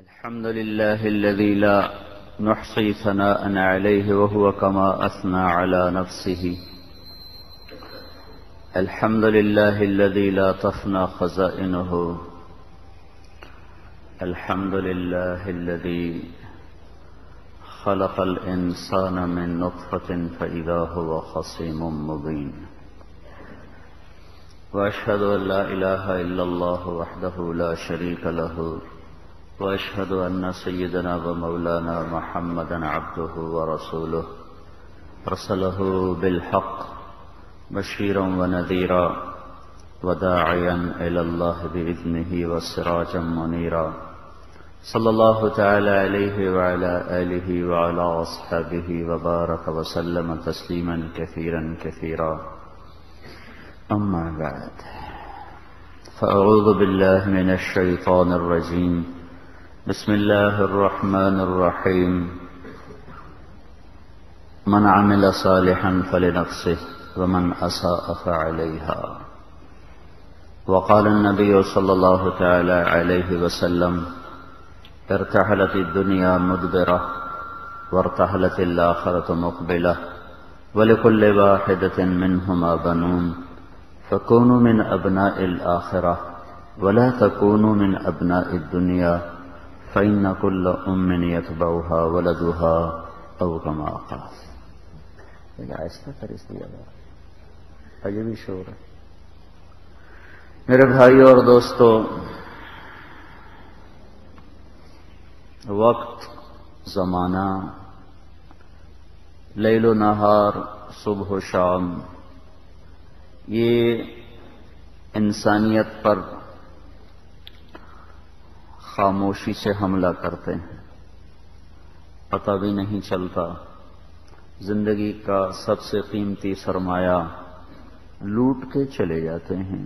الحمد لله الذي لا نحصي ثناء عليه وهو كما أثنى على نفسه. الحمد لله الذي لا تفنى خزائنه. الحمد لله الذي خلق الإنسان من نطفة فإذا هو خصيم مبين. وأشهد أن لا إله إلا الله وحده لا شريك له، وأشهد أن سيدنا ومولانا محمدا عبده ورسوله أرسله بالحق بشيرا ونذيرا وداعيا إلى الله بإذنه وسراجا منيرا. صلى الله تعالى عليه وعلى آله وعلى أصحابه وبارك وسلم تسليما كثيرا كثيرا. أما بعد، فأعوذ بالله من الشيطان الرجيم. بسم الله الرحمن الرحيم. من عمل صالحا فلنفسه ومن أساء فعليها. وقال النبي صلى الله تعالى عليه وسلم: ارتحلت الدنيا مدبرة وارتحلت الآخرة مقبلة ولكل واحدة منهما بنون، فكونوا من أبناء الآخرة ولا تكونوا من أبناء الدنيا، فإن كل أم يتبعها ولدها أو كما قال. آہستہ کر اس لیے عجیبی شعور ہے. میرے بھائیو اور دوستو، وقت، زمانہ، لیل و نہار، صبح و شام، یہ انسانیت پر خاموشی سے حملہ کرتے ہیں. پتہ بھی نہیں چلتا. زندگی کا سب سے قیمتی سرمایہ لوٹ کے چلے جاتے ہیں.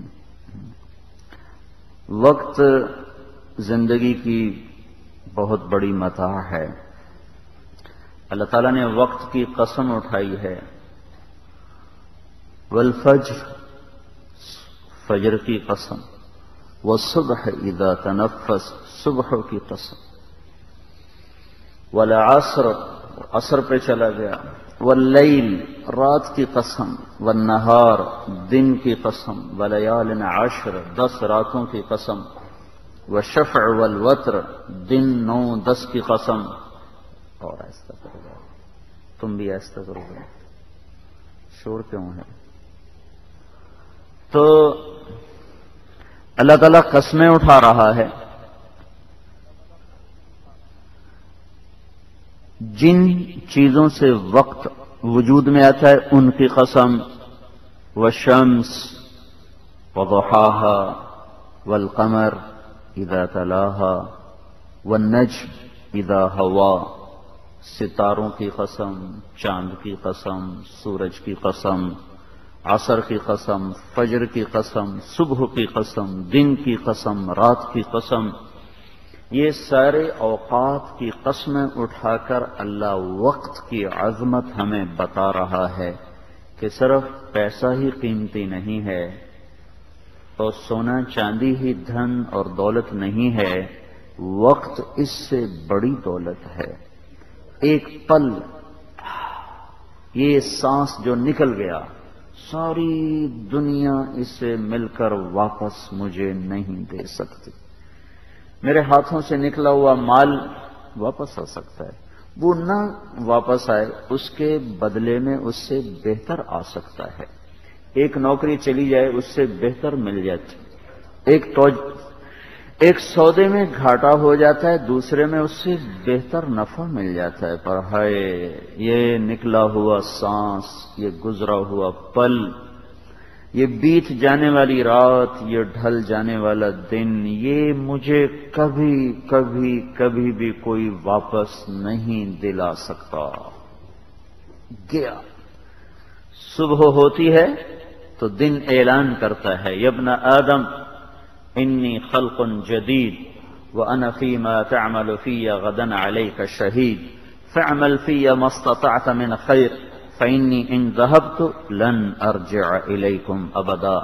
وقت زندگی کی بہت بڑی متاع ہے. اللہ تعالیٰ نے وقت کی قسم اٹھائی ہے. والفجر، فجر کی قسم. والصبح اذا تنفس، صبح کی قسم. والعصر، عصر پہ چلا گیا. واللیل، رات کی قسم. والنہار، دن کی قسم. ولیال عشر، 10 راتوں کی قسم. والشفع والوتر، دن 9 10 کی قسم. اور ایسا کرو گے تم بھی ایسا کرو گے. شور کیوں ہے؟ تو اللہ تعالیٰ قسمیں اٹھا رہا ہے. جن چیزوں سے وقت وجود میں آتا ہے ان کی قسم. والشمس وضحاها والقمر اذا تلاها والنجم اذا هوى. ستاروں کی قسم، چاند کی قسم، سورج کی قسم، عصر کی قسم، فجر کی قسم، صبح کی قسم، دن کی قسم، رات کی قسم. یہ سارے اوقات کی قسمیں اٹھا کر اللہ وقت کی عظمت ہمیں بتا رہا ہے کہ صرف پیسہ ہی قیمتی نہیں ہے اور سونا چاندی ہی دھن اور دولت نہیں ہے. وقت اس سے بڑی دولت ہے. ایک پل، یہ سانس جو نکل گیا، ساری دنیا اس سے مل کر واپس مجھے نہیں دے سکتی. میرے ہاتھوں سے نکلا ہوا مال واپس آ سکتا ہے، وہ نہ واپس آئے اس کے بدلے میں اس سے بہتر آ سکتا ہے. ایک نوکری چلی جائے اس سے بہتر مل جاتی. ایک سودے میں گھاٹا ہو جاتا ہے، دوسرے میں اس سے بہتر نفع مل جاتا ہے. پر ہائے، یہ نکلا ہوا سانس، یہ گزرا ہوا پل، یہ بیت جانے والی رات، یہ ڈھل جانے والا دن، یہ مجھے کبھی کبھی کبھی بھی کوئی واپس نہیں دلا سکتا. گیا. صبح ہوتی ہے تو دن اعلان کرتا ہے: یا ابن آدم انی خلق جدید وانا فیما تعمل فی غدا علیک شہید فاعمل فی ما استطعت من خیر فإنی ان ذهبت لن ارجع الیکم ابدا.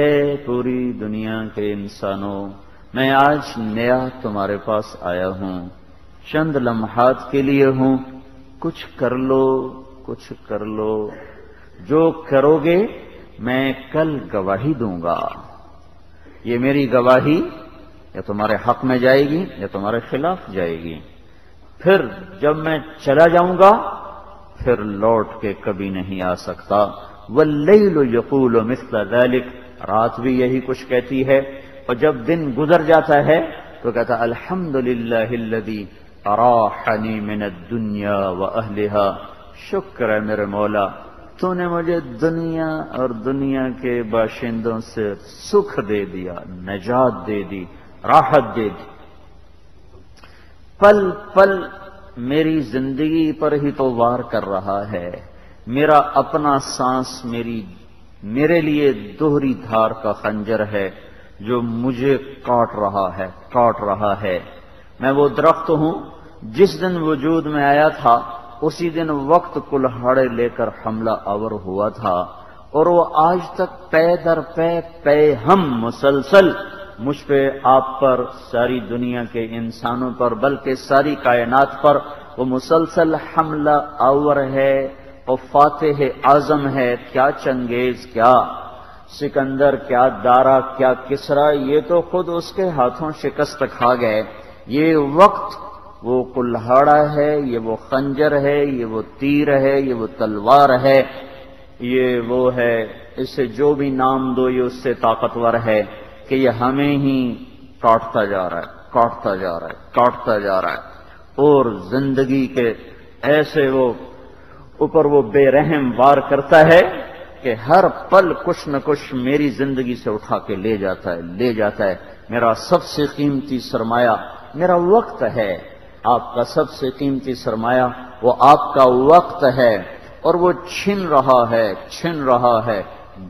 اے پوری دنیا کے انسانوں، میں آج نیا تمہارے پاس آیا ہوں، چند لمحات کے لیے ہوں، کچھ کر لو، کچھ کر لو، جو کرو گے میں کل گواہی دوں گا۔ یہ میری گواہی یا تمہارے حق میں جائے گی یا تمہارے خلاف جائے گی۔ پھر جب میں چلا جاؤں گا پھر لوٹ کے کبھی نہیں آ سکتا۔ واللیل یقول مثل ذلک، رات بھی یہی کچھ کہتی ہے، اور جب دن گزر جاتا ہے تو کہتا الحمدللہ الذی اراحنی من الدنیا واہلہا، شکر ہے میرے مولا تو نے مجھے دنیا اور دنیا کے باشندوں سے سکھ دے دیا، نجات دے دی، راحت دے دی۔ پل پل میری زندگی پر ہی تو وار کر رہا ہے، میرا اپنا سانس میرے لیے دوہری دھار کا خنجر ہے جو مجھے کاٹ رہا ہے۔ میں وہ درخت ہوں جس دن وجود میں آیا تھا اسی دن وقت کلہاڑے لے کر حملہ آور ہوا تھا، اور وہ آج تک پے در پے ہم مسلسل مجھ پہ، آپ پر، ساری دنیا کے انسانوں پر، بلکہ ساری کائنات پر وہ مسلسل حملہ آور ہے، اور فاتح اعظم ہے۔ کیا چنگیز، کیا سکندر، کیا دارا، کیا کسرا، یہ تو خود اس کے ہاتھوں شکست کھا گئے۔ یہ وقت وہ کلہاڑا ہے، یہ وہ خنجر ہے، یہ وہ تیر ہے، یہ وہ تلوار ہے، یہ وہ ہے، اسے جو بھی نام دو یہ اس سے طاقتور ہے کہ یہ ہمیں ہی کاٹتا جا رہا ہے، اور زندگی کے ایسے وہ اوپر وہ بے رحم وار کرتا ہے کہ ہر پل کچھ نہ کچھ میری زندگی سے اٹھا کے لے جاتا ہے۔ میرا سب سے قیمتی سرمایہ میرا وقت ہے، آپ کا سب سے قیمتی سرمایہ وہ آپ کا وقت ہے، اور وہ چھن رہا ہے،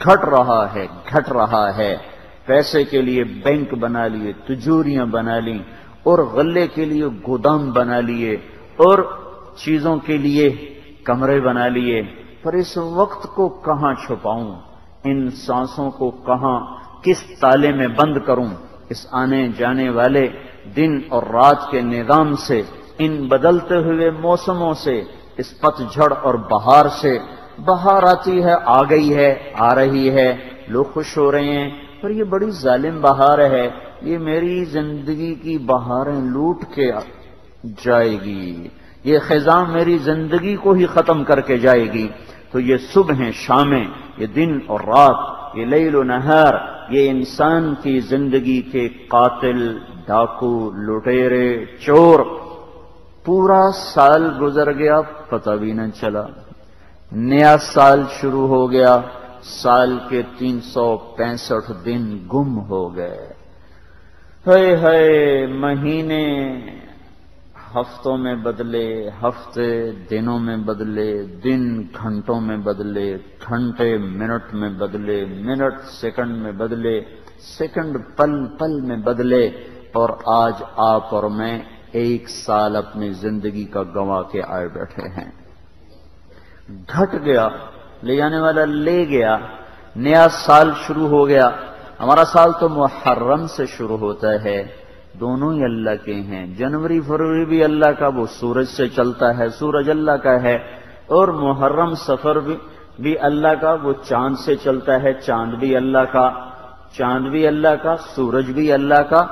گھٹ رہا ہے۔ پیسے کے لیے بینک بنا لیے، تجوریاں بنا لی، اور غلے کے لیے گودام بنا لیے، اور چیزوں کے لیے کمرے بنا لیے، پر اس وقت کو کہاں چھپاؤں، ان سانسوں کو کس تالے میں بند کروں، اس آنے جانے والے دن اور رات کے نظام سے، ان بدلتے ہوئے موسموں سے، اس پت جھڑ اور بہار سے۔ بہار آتی ہے، آ گئی ہے، آ رہی ہے، لوگ خوش ہو رہے ہیں، پر یہ بڑی ظالم بہار ہے، یہ میری زندگی کی بہاریں لوٹ کے جائے گی، یہ خزاں میری زندگی کو ہی ختم کر کے جائے گی۔ تو یہ صبح شامیں، یہ دن اور رات، یہ لیل و نہار، یہ انسان کی زندگی کے قاتل، ڈاکو، لٹیرے، چور، پورا سال گزر گیا پتہ بھی نہ چلا، نیا سال شروع ہو گیا، سال کے 365 دن گم ہو گئے۔ ہائے مہینے ہفتوں میں بدلے، ہفتے دنوں میں بدلے، دن گھنٹوں میں بدلے، گھنٹے منٹ میں بدلے، منٹ سیکنڈ میں بدلے، سیکنڈ پل پل میں بدلے، اور آج آپ اور میں 1 سال اپنی زندگی کا گنوا کے آئے بیٹھے ہیں۔ گھٹ گیا، لے جانے والا لے گیا، نیا سال شروع ہو گیا۔ ہمارا سال تو محرم سے شروع ہوتا ہے، دونوں ہی اللہ کے ہیں، جنوری فروری بھی اللہ کا، وہ سورج سے چلتا ہے، سورج اللہ کا ہے، اور محرم سفر بھی اللہ کا، وہ چاند سے چلتا ہے، چاند بھی اللہ کا، سورج بھی اللہ کا،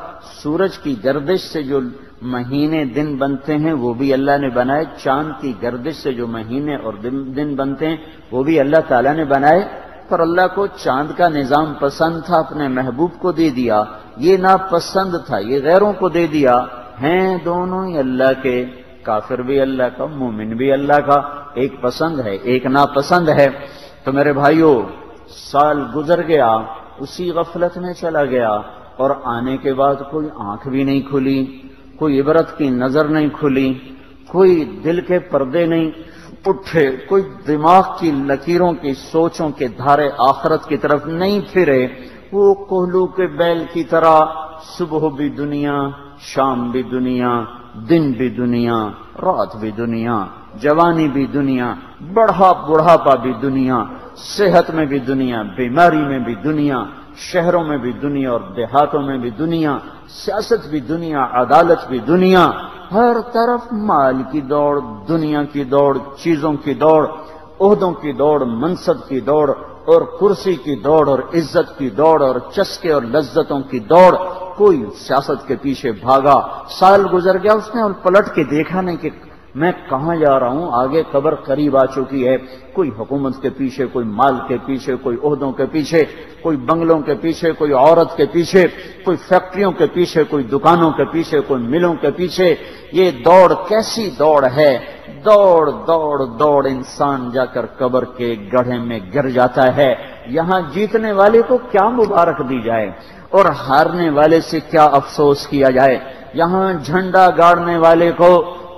سورج کی گردش سے جو مہینے دن بنتے ہیں وہ بھی اللہ نے بنائے، چاند کی گردش سے جو مہینے اور دن بنتے ہیں وہ بھی اللہ تعالیٰ نے بنائے، پر اللہ کو چاند کا نظام پسند تھا، اپنے محبوب کو دے دیا، یہ ناپسند تھا، یہ غیروں کو دے دیا، ہیں دونوں ہی اللہ کے، کافر بھی اللہ کا، مومن بھی اللہ کا، ایک پسند ہے ایک ناپسند ہے۔ تو میرے بھائیوں، سال گزر گیا، اسی غفلت میں چلا گیا، اور آنے کے بعد کوئی آنکھ بھی نہیں کھلی، کوئی عبرت کی نظر نہیں کھلی، کوئی دل کے پردے نہیں اٹھے، کوئی دماغ کی لکیروں کی سوچوں کے دھارے آخرت کی طرف نہیں پھرے، وہ کوہلو کے بیل کی طرح صبح بھی دنیا، شام بھی دنیا، دن بھی دنیا، رات بھی دنیا، جوانی بھی دنیا، بڑھاپا بھی دنیا، صحت میں بھی دنیا، بیماری میں بھی دنیا، شہروں میں بھی دنیا اور دیہاتوں میں بھی دنیا، سیاست بھی دنیا، عدالت بھی دنیا، ہر طرف مال کی دوڑ، دنیا کی دوڑ، چیزوں کی دوڑ، عہدوں کی دوڑ، منصب کی دوڑ اور کرسی کی دوڑ اور عزت کی دوڑ اور چسکے اور لذتوں کی دوڑ۔ کوئی سیاست کے پیچھے بھاگا، سال گزر گیا، اس نے اور پلٹ کے دیکھا نہیں کہ میں کہاں جا رہا ہوں، آگے قبر قریب آ چکی ہے۔ کوئی حکومت کے پیچھے، کوئی مال کے پیچھے، کوئی عہدوں کے پیچھے، کوئی بنگلوں کے پیچھے، کوئی عورت کے پیچھے، کوئی فیکٹریوں کے پیچھے، کوئی دکانوں کے پیچھے، کوئی ملوں کے پیچھے۔ یہ دوڑ کیسی دوڑ ہے؟ دوڑ دوڑ دوڑ انسان جا کر قبر کے گڑھے میں گر جاتا ہے۔ یہاں جیتنے والے کو کیا مبارک دی جائے اور ہارنے والے سے کیا افسوس کیا جائے؟ یہاں جھنڈا گاڑنے والے کو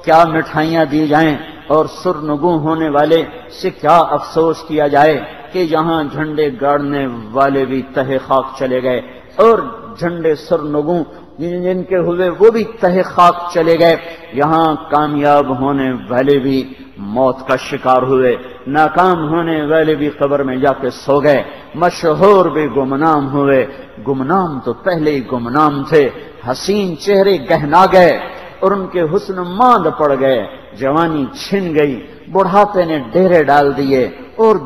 کیا مٹھائیاں دی جائیں اور سرنگوں ہونے والے سے کیا افسوس کیا جائے کہ یہاں جھنڈے گاڑنے والے بھی تہہ خاک چلے گئے اور جھنڈے سرنگوں جن کے ہوئے وہ بھی تہہ خاک چلے گئے۔ یہاں کامیاب ہونے والے بھی موت کا شکار ہوئے، ناکام ہونے والے بھی قبر میں جا کے سو گئے، مشہور بھی گمنام ہوئے۔ گمنام تو پہلے ہی گمنام تھے، حسین چہرے گہنا گئے اور ان کے حسن ماند پڑ گئے، جوانی چھن گئی، بڑھاپے نے ڈیرے ڈال دیے اور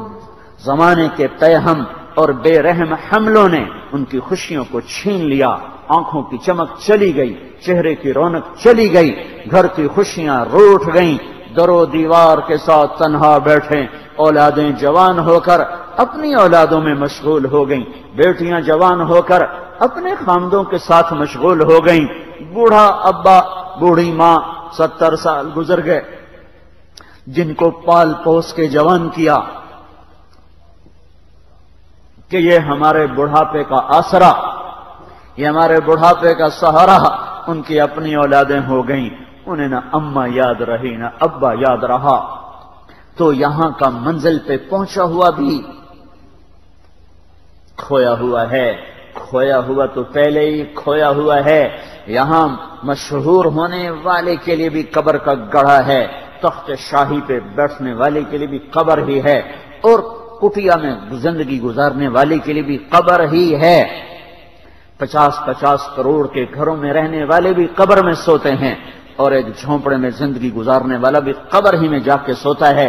زمانے کے پیہم اور بے رحم حملوں نے ان کی خوشیوں کو چھین لیا۔ آنکھوں کی چمک چلی گئی، چہرے کی رونق چلی گئی، گھر کی خوشیاں روٹھ گئیں، در و دیوار کے ساتھ تنہا بیٹھے، اولادیں جوان ہو کر اپنی اولادوں میں مشغول ہو گئیں، بیٹیاں جوان ہو کر اپنے خامدوں کے ساتھ مشغول ہو گئیں، بوڑھا ابا بوڑھی ماں 70 سال گزر گئے جن کو پال پوس کے جوان کیا کہ یہ ہمارے بڑھاپے کا آسرا، یہ ہمارے بڑھاپے کا سہارا۔ ان کی اپنی اولادیں ہو گئیں، انہیں نہ اماں یاد رہی نہ ابا یاد رہا۔ تو یہاں کا منزل پہ پہنچا ہوا بھی کھویا ہوا ہے، کھویا ہوا تو پہلے ہی کھویا ہوا ہے۔ یہاں مشہور ہونے والے کے لیے بھی قبر کا گڑھا ہے، تخت شاہی پہ بیٹھنے والے کے لیے بھی قبر ہی ہے، اور کٹیا میں زندگی گزارنے والے کے لیے بھی قبر ہی ہے۔ 50-50 کروڑ کے گھروں میں رہنے والے بھی قبر میں سوتے ہیں، اور ایک جھونپڑے میں زندگی گزارنے والا بھی قبر ہی میں جا کے سوتا ہے۔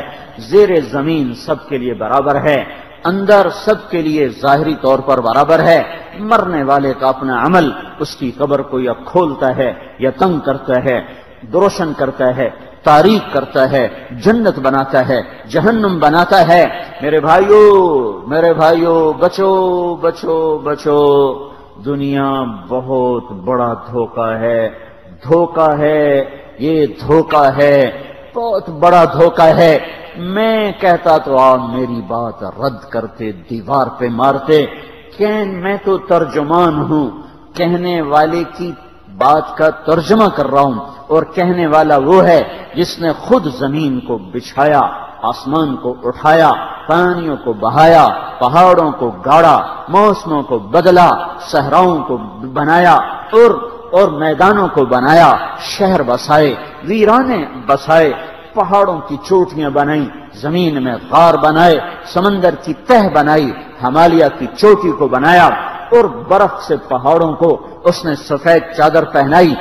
زیر زمین سب کے لیے برابر ہے، اندر سب کے لیے ظاہری طور پر برابر ہے۔ مرنے والے کا اپنا عمل اس کی قبر کو یا کھولتا ہے یا تنگ کرتا ہے، روشن کرتا ہے، تاریک کرتا ہے، جنت بناتا ہے، جہنم بناتا ہے۔ میرے بھائیو بچو بچو بچو، دنیا بہت بڑا دھوکہ ہے، دھوکہ ہے، یہ دھوکہ ہے، بہت بڑا دھوکہ ہے۔ میں کہتا تو آپ میری بات رد کرتے، دیوار پہ مارتے کہ میں تو ترجمان ہوں، کہنے والے کی بات کا ترجمہ کر رہا ہوں، اور کہنے والا وہ ہے جس نے خود زمین کو بچھایا، آسمان کو اٹھایا، پانیوں کو بہایا، پہاڑوں کو گاڑا، موسموں کو بدلا، صحراؤں کو بنایا اور میدانوں کو بنایا، شہر بسائے، ویرانے بسائے، پہاڑوں کی چوٹیاں بنائیں، زمین میں غار بنائے، سمندر کی تہ بنائی، ہمالیہ کی چوٹی کو بنایا، اور برف سے پہاڑوں کو اس نے سفید چادر پہنائی،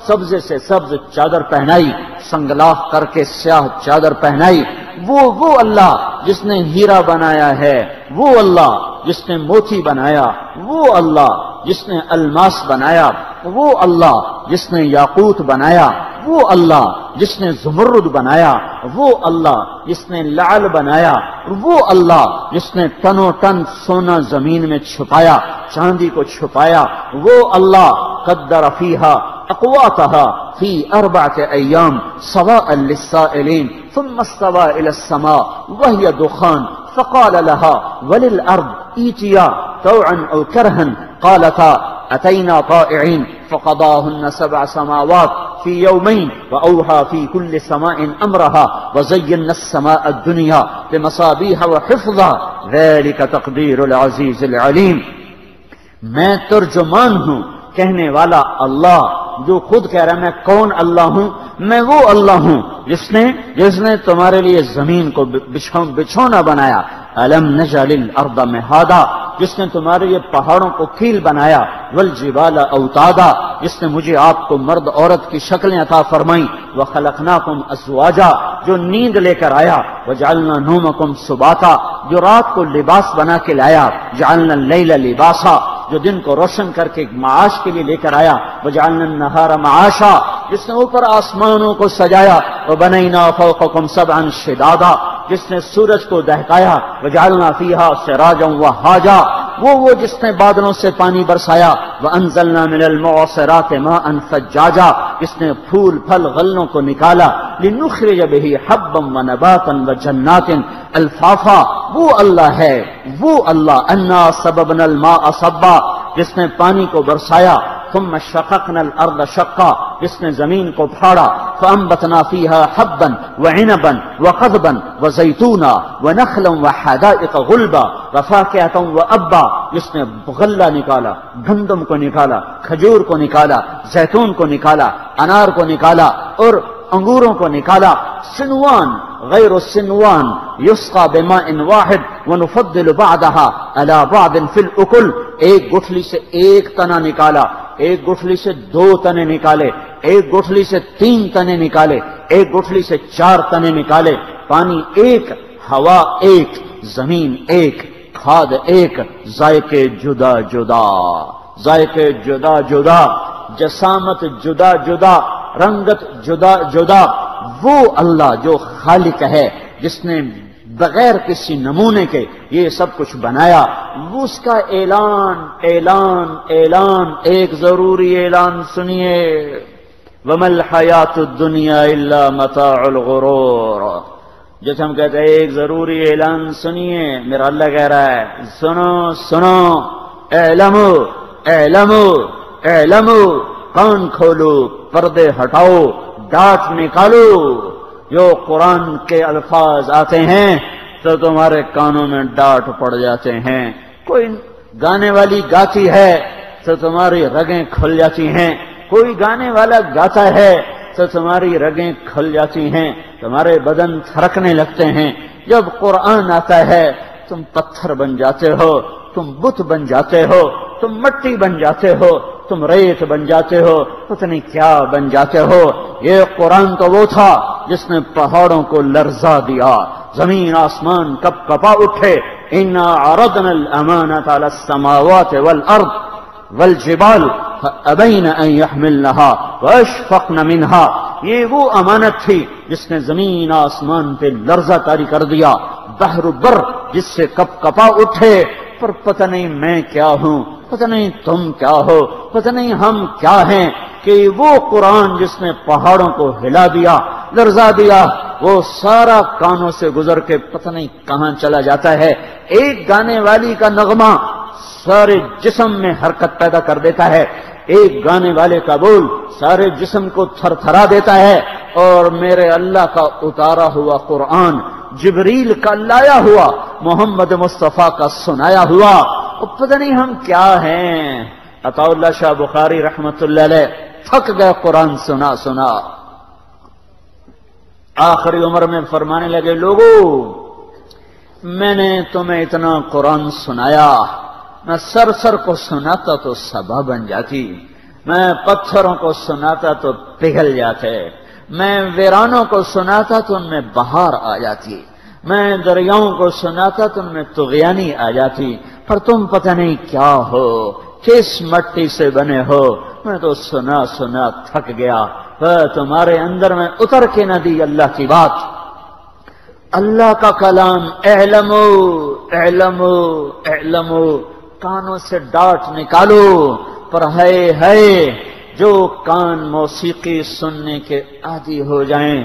سبزے سے سبز چادر پہنائی، سنگلاخ کر کے سیاہ چادر پہنائی۔ وہ اللہ جس نے ہیرا بنایا ہے، وہ اللہ جس نے موتی بنایا، وہ اللہ جس نے الماس بنایا، وہ اللہ جس نے یاقوت بنایا، وہ اللہ جس نے زمرد بنایا، وہ اللہ جس نے لعل بنایا، وہ اللہ جس نے تنو تن سونا زمین میں چھپایا، چاندی کو چھپایا، وہ اللہ قدر فیہا اقواتها في 4 أيام سواء للسائلين ثم استوى إلى السماء وهي دخان فقال لها وللأرض ائتيا طوعا أو كرها قالتا أتينا طائعين فقضاهن 7 سماوات في يومين وأوحى في كل سماء أمرها وزينا السماء الدنيا بمصابيح وحفظا ذلك تقدير العزيز العليم۔ میں ترجمان ہوں، کہنے والا اللہ جو خود کہہ رہا ہے میں کون اللہ ہوں؟ میں وہ اللہ ہوں جس نے تمہارے لیے زمین کو بچھونا بنایا، الم نجعل الارض مہادا، جس نے تمہارے یہ پہاڑوں کو کیل بنایا، والجبال اوتادا، جس نے مجھے آپ کو مرد عورت کی شکلیں عطا فرمائیں، وخلقناکم ازواجا، جو نیند لے کر آیا، وجعلنا نومکم سباتا، جو رات کو لباس بنا کے لایا، جعلنا اللیل لباسا، جو دن کو روشن کر کے معاش کے لیے لے کر آیا، وجعلنا النہار معاشا، جس نے اوپر آسمانوں کو سجایا، وبنینا فوقکم سبعا شدادا، جس نے سورج کو دہکایا، وجعلنا فیہا سراجا وہاجا، وہ جس نے بادلوں سے پانی برسایا، وانزلنا من المعصرات ماء ثجاجا، جس نے پھول پھل غلوں کو نکالا، لنخرج به حبا ونباتا وجنات الفافا، وہ اللہ ہے، وہ اللہ، انا سببنا الماء صبا، جس نے پانی کو برسایا، ثم شققنا الارض شقا، جس نے زمین کو پھاڑا، فانبتنا فيها حبا وعنبا وقضبا وزيتونا ونخلا وحدائق غلبا وفاكهة وابا، جس نے غلہ نکالا، گندم کو نکالا، کھجور کو نکالا، زیتون کو نکالا، انار کو نکالا اور انگوروں کو نکالا، سنوان غیر السنوان یسقى بماء واحد ونفضل بعضها على بعض في الاكل، ایک گٹھلی سے ایک تنا نکالا، ایک گٹھلی سے 2 تنے نکالے، ایک گٹھلی سے 3 تنے نکالے، ایک گٹھلی سے 4 تنے نکالے، پانی ایک، ہوا ایک، زمین ایک، کھاد ایک، ذائقے جدا جدا، ذائقے جدا جدا، جسامت جدا جدا، رنگت جدا جدا، وہ اللہ جو خالق ہے، جس نے بغیر کسی نمونے کے یہ سب کچھ بنایا، اس کا اعلان اعلان اعلان، ایک ضروری اعلان سنیے، وَمَا الْحَيَاةُ الدُّنْيَا إِلَّا مَتَاعُ الْغُرُورِ، جیسے ہم کہتے ہیں ایک ضروری اعلان سنیے، میرا اللہ کہہ رہا ہے سنو سنو، اعلموا اعلموا اعلموا، کان کھولو، پردے ہٹاؤ، ڈاٹ نکالو، جو قرآن کے الفاظ آتے ہیں تو تمہارے کانوں میں ڈاٹ پڑ جاتے ہیں، کوئی گانے والی گاتی ہے تو تمہاری رگیں کھل جاتی ہیں، کوئی گانے والا گاتا ہے تو تمہاری رگیں کھل جاتی ہیں، تمہارے بدن تھرکنے لگتے ہیں، جب قرآن آتا ہے تم پتھر بن جاتے ہو، تم بت بن جاتے ہو، تم مٹی بن جاتے ہو، تم ریت بن جاتے ہو، پتہ نہیں کیا بن جاتے ہو۔ یہ قرآن تو وہ تھا جس نے پہاڑوں کو لرزا دیا، زمین آسمان کپ کپا اٹھے، انا عرضنا الامانة على السماوات والارض والجبال فابین ان يحملنها واشفقن منها، یہ وہ امانت تھی جس نے زمین آسمان پہ لرزہ طاری کر دیا، بحر بر جس سے کپ کپا اٹھے، پر پتہ نہیں میں کیا ہوں، پتہ نہیں تم کیا ہو، پتہ نہیں ہم کیا ہیں، کہ وہ قرآن جس نے پہاڑوں کو ہلا دیا، لرزا دیا، وہ سارا کانوں سے گزر کے پتہ نہیں کہاں چلا جاتا ہے۔ ایک گانے والی کا نغمہ سارے جسم میں حرکت پیدا کر دیتا ہے، ایک گانے والے کا بول سارے جسم کو تھر تھرا دیتا ہے، اور میرے اللہ کا اتارا ہوا قرآن، جبریل کا لایا ہوا، محمد مصطفیٰ کا سنایا ہوا، اور پتہ نہیں ہم کیا ہیں۔ عطا اللہ شاہ بخاری رحمت اللہ علیہ تھک گئے قرآن سنا سنا، آخری عمر میں فرمانے لگے، لوگوں میں نے تمہیں اتنا قرآن سنایا، میں سر سر کو سناتا تو صبا بن جاتی، میں پتھروں کو سناتا تو پگھل جاتے، میں ویرانوں کو سناتا تو ان میں بہار آ جاتی، میں دریاؤں کو سناتا تو ان میں طغیانی آ جاتی، پر تم پتہ نہیں کیا ہو، کس مٹی سے بنے ہو، میں تو سنا سنا تھک گیا، تمہارے اندر میں اتر کے نہ دی اللہ کی بات، اللہ کا کلام، اعلموا اعلموا اعلموا، کانوں سے ڈاٹ نکالو، پر ہے جو کان موسیقی سننے کے عادی ہو جائیں،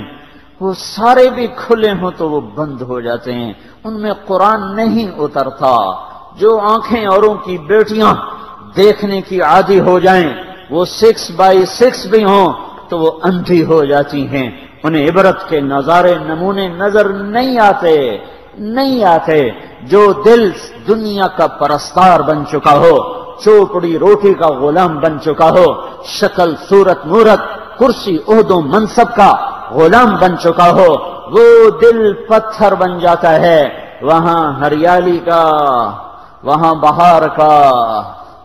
وہ سارے بھی کھلے ہوں تو وہ بند ہو جاتے ہیں، ان میں قرآن نہیں اترتا۔ جو آنکھیں اوروں کی بیٹیاں دیکھنے کی عادی ہو جائیں، وہ 6x6 بھی ہوں تو وہ اندھی ہو جاتی ہیں، انہیں عبرت کے نظارے نمونے نظر نہیں آتے۔ جو دل دنیا کا پرستار بن چکا ہو، چوپڑی روٹی کا غلام بن چکا ہو، شکل صورت مورت کرسی عہد و منصب کا غلام بن چکا ہو، وہ دل پتھر بن جاتا ہے، وہاں ہریالی کا، وہاں بہار کا،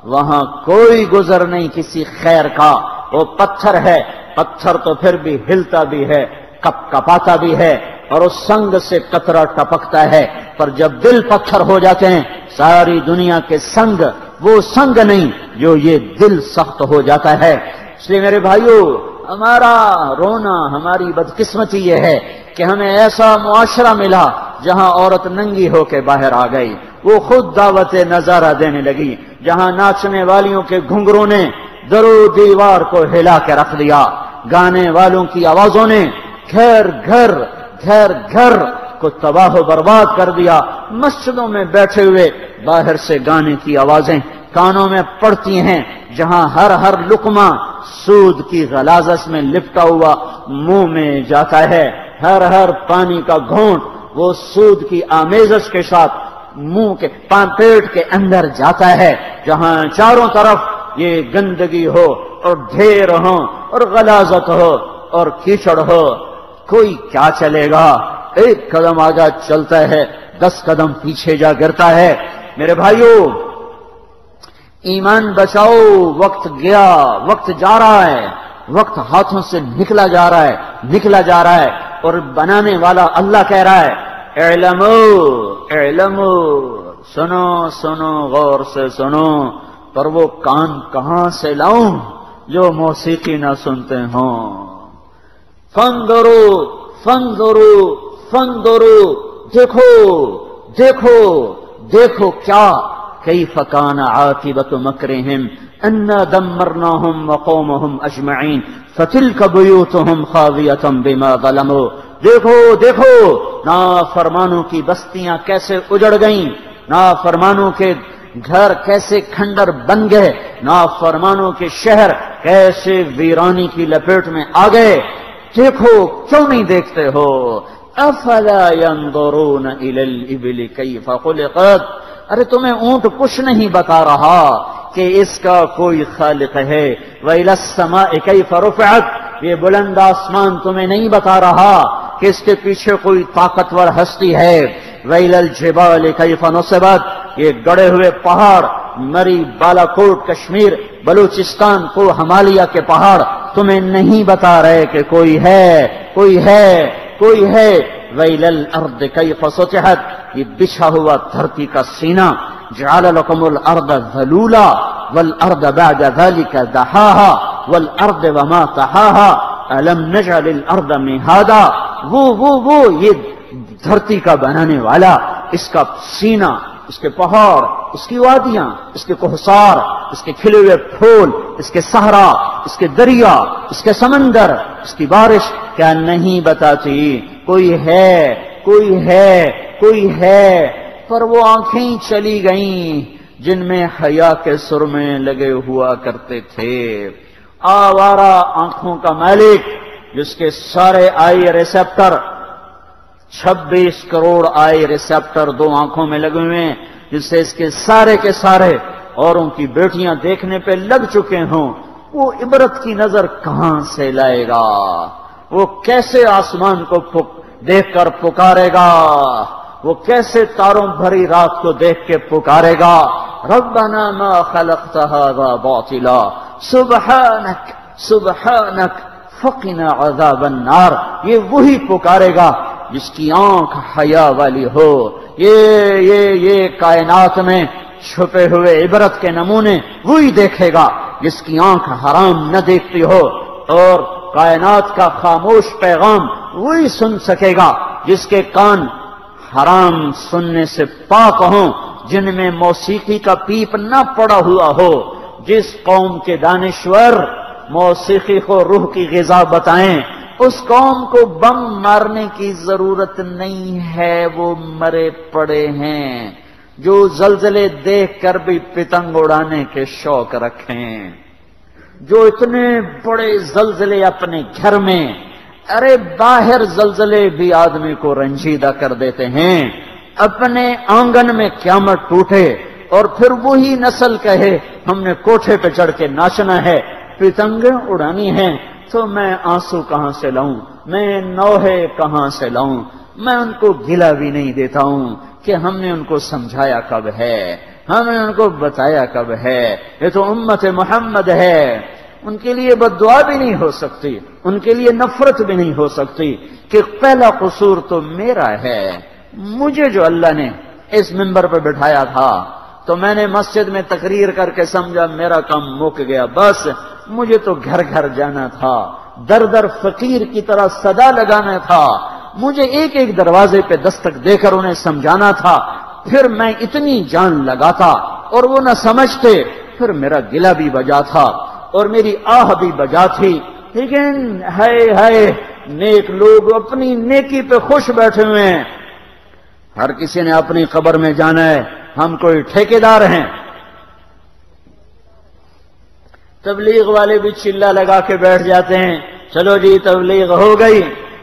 وہاں کوئی گزر نہیں کسی خیر کا۔ وہ پتھر ہے، پتھر تو پھر بھی ہلتا بھی ہے، کپ کپاتا بھی ہے، اور اس سنگ سے قطرہ ٹپکتا ہے، پر جب دل پتھر ہو جاتے ہیں ساری دنیا کے سنگ وہ سنگ نہیں جو یہ دل سخت ہو جاتا ہے۔ اس لیے میرے بھائیو، ہمارا رونا، ہماری بدقسمتی یہ ہے کہ ہمیں ایسا معاشرہ ملا جہاں عورت ننگی ہو کے باہر آ گئی، وہ خود دعوت نظارہ دینے لگی، جہاں ناچنے والیوں کے گھنگروں نے درو دیوار کو ہلا کے رکھ دیا، گانے والوں کی آوازوں نے گھر گھر گھر گھر کو تباہ و برباد کر دیا۔ مسجدوں میں بیٹھے ہوئے باہر سے گانے کی آوازیں کانوں میں پڑتی ہیں، جہاں ہر لقمہ سود کی غلاظت میں لپٹا ہوا منہ میں جاتا ہے، ہر پانی کا گھونٹ وہ سود کی آمیزش کے ساتھ منہ کے پیٹ کے اندر جاتا ہے، جہاں چاروں طرف یہ گندگی ہو اور ڈھیر ہو اور غلاظت ہو اور کیچڑ ہو، کوئی کیا چلے گا؟ ایک قدم آگے چلتا ہے، 10 قدم پیچھے جا گرتا ہے۔ میرے بھائیو، ایمان بچاؤ، وقت گیا، وقت جا رہا ہے، وقت ہاتھوں سے نکلا جا رہا ہے، اور بنانے والا اللہ کہہ رہا ہے اعلمو، سنو سنو، غور سے سنو، پر وہ کان کہاں سے لاؤں جو موسیقی نہ سنتے ہوں؟ فانظروا فانظروا فانظروا، دیکھو کیا کیف کان عاقبۃ مکرہم انا دمرناہم وقومہم اجمعین فتلک بیوتہم خاویۃ بما ظلموا۔ دیکھو نافرمانوں کی بستیاں کیسے اجڑ گئیں، نافرمانوں کے گھر کیسے کھنڈر بن گئے، نافرمانوں کے شہر کیسے ویرانی کی لپیٹ میں آ گئے۔ دیکھو، کیوں نہیں دیکھتے ہو؟ افلا ينظرون الى الابل كيف خلقت، ارے تمہیں اونٹ کچھ نہیں بتا رہا کہ اس کا کوئی خالق ہے۔ وَإِلَى السَّمَاءِ كَيْفَ رُفِعَتْ، یہ بلند آسمان تمہیں نہیں بتا رہا کہ اس کے پیچھے کوئی طاقتور ہستی ہے۔ وَإِلَى الْجِبَالِ كَيْفَ نُصِبَتْ، یہ گڑے ہوئے پہاڑ، مری، بالا کوٹ، کشمیر، بلوچستان کو ہمالیہ کے پہاڑ تمہیں نہیں بتا رہے کہ کوئی ہے۔ وَإِلَى الْأَرْضِ كَيْفَ سُطِحَتْ، یہ بچھا ہوا دھرتی کا سینہ۔ جَعَلَ لَكُمُ الْأَرْضَ ذَلُولًا وَالْأَرْضَ بَعْدَ ذَلِكَ دَحَاهَا وَالْأَرْضَ وَمَا طَحَاهَا أَلَمْ نَجْعَلِ الْأَرْضَ مِهَادًا، وہ یہ دھرتی کا بنانے والا، اس کا سینہ، اس کے پہاڑ، اس کی وادیاں، اس کے کوہسار، اس کے کھلے ہوئے پھول، اس کے صحرا، اس کے دریا، اس کے سمندر، اس کی بارش کیا نہیں بتاتی؟ کوئی ہے، پر وہ آنکھیں چلی گئیں جن میں حیا کے سرمے لگے ہوا کرتے تھے۔ آوارہ آنکھوں کا مالک، جس کے سارے آئی ریسپٹر 26 کروڑ آئی ریسپٹر 2 آنکھوں میں لگے ہوئے ہیں، جس سے اس کے سارے اوروں کی بیٹیاں دیکھنے پہ لگ چکے ہوں، وہ عبرت کی نظر کہاں سے لائے گا؟ وہ کیسے آسمان کو دیکھ کر پکارے گا؟ وہ کیسے تاروں بھری رات کو دیکھ کے پکارے گا؟ ربنا ما خلقت هذا باطلا سبحانک فقنا عذاب النار، یہ وہی پکارے گا جس کی آنکھ حیا والی ہو۔ یہ کائنات میں چھپے ہوئے عبرت کے نمونے وہی دیکھے گا جس کی آنکھ حرام نہ دیکھتی ہو، اور کائنات کا خاموش پیغام وہی سن سکے گا جس کے کان حرام سننے سے پاک ہوں، جن میں موسیقی کا پیپ نہ پڑا ہوا ہو۔ جس قوم کے دانشور موسیقی کو روح کی غذا بتائیں، اس قوم کو بم مارنے کی ضرورت نہیں ہے، وہ مرے پڑے ہیں۔ جو زلزلے دیکھ کر بھی پتنگ اڑانے کے شوق رکھیں، جو اتنے بڑے زلزلے اپنے گھر میں، ارے باہر زلزلے بھی آدمی کو رنجیدہ کر دیتے ہیں، اپنے آنگن میں قیامت ٹوٹے اور پھر وہی نسل کہے ہم نے کوٹھے پہ چڑھ کے ناچنا ہے، پتنگیں اڑانی ہیں، تو میں آنسو کہاں سے لاؤں، میں نوحے کہاں سے لاؤں؟ میں ان کو گلہ بھی نہیں دیتا ہوں کہ ہم نے ان کو سمجھایا کب ہے، ہم نے ان کو بتایا کب ہے، یہ تو امت محمد ہے، ان کے لیے بد دعا بھی نہیں ہو سکتی، ان کے لیے نفرت بھی نہیں ہو سکتی کہ پہلا قصور تو میرا ہے، مجھے جو اللہ نے اس منبر پہ بٹھایا تھا تو میں نے مسجد میں تقریر کر کے سمجھا میرا کام مک گیا، بس مجھے تو گھر گھر جانا تھا، در در فقیر کی طرح صدا لگانا تھا، مجھے ایک ایک دروازے پہ دستک دے کر انہیں سمجھانا تھا، پھر میں اتنی جان لگاتا اور وہ نہ سمجھتے، پھر میرا گلہ بھی بجا تھا اور میری آہ بھی بجا تھی، لیکن ہائے نیک لوگ اپنی نیکی پہ خوش بیٹھے ہوئے ہیں، ہر کسی نے اپنی قبر میں جانا ہے، ہم کوئی ٹھیکیدار ہیں۔ تبلیغ والے بھی چلہ لگا کے بیٹھ جاتے ہیں، چلو جی تبلیغ ہو گئی،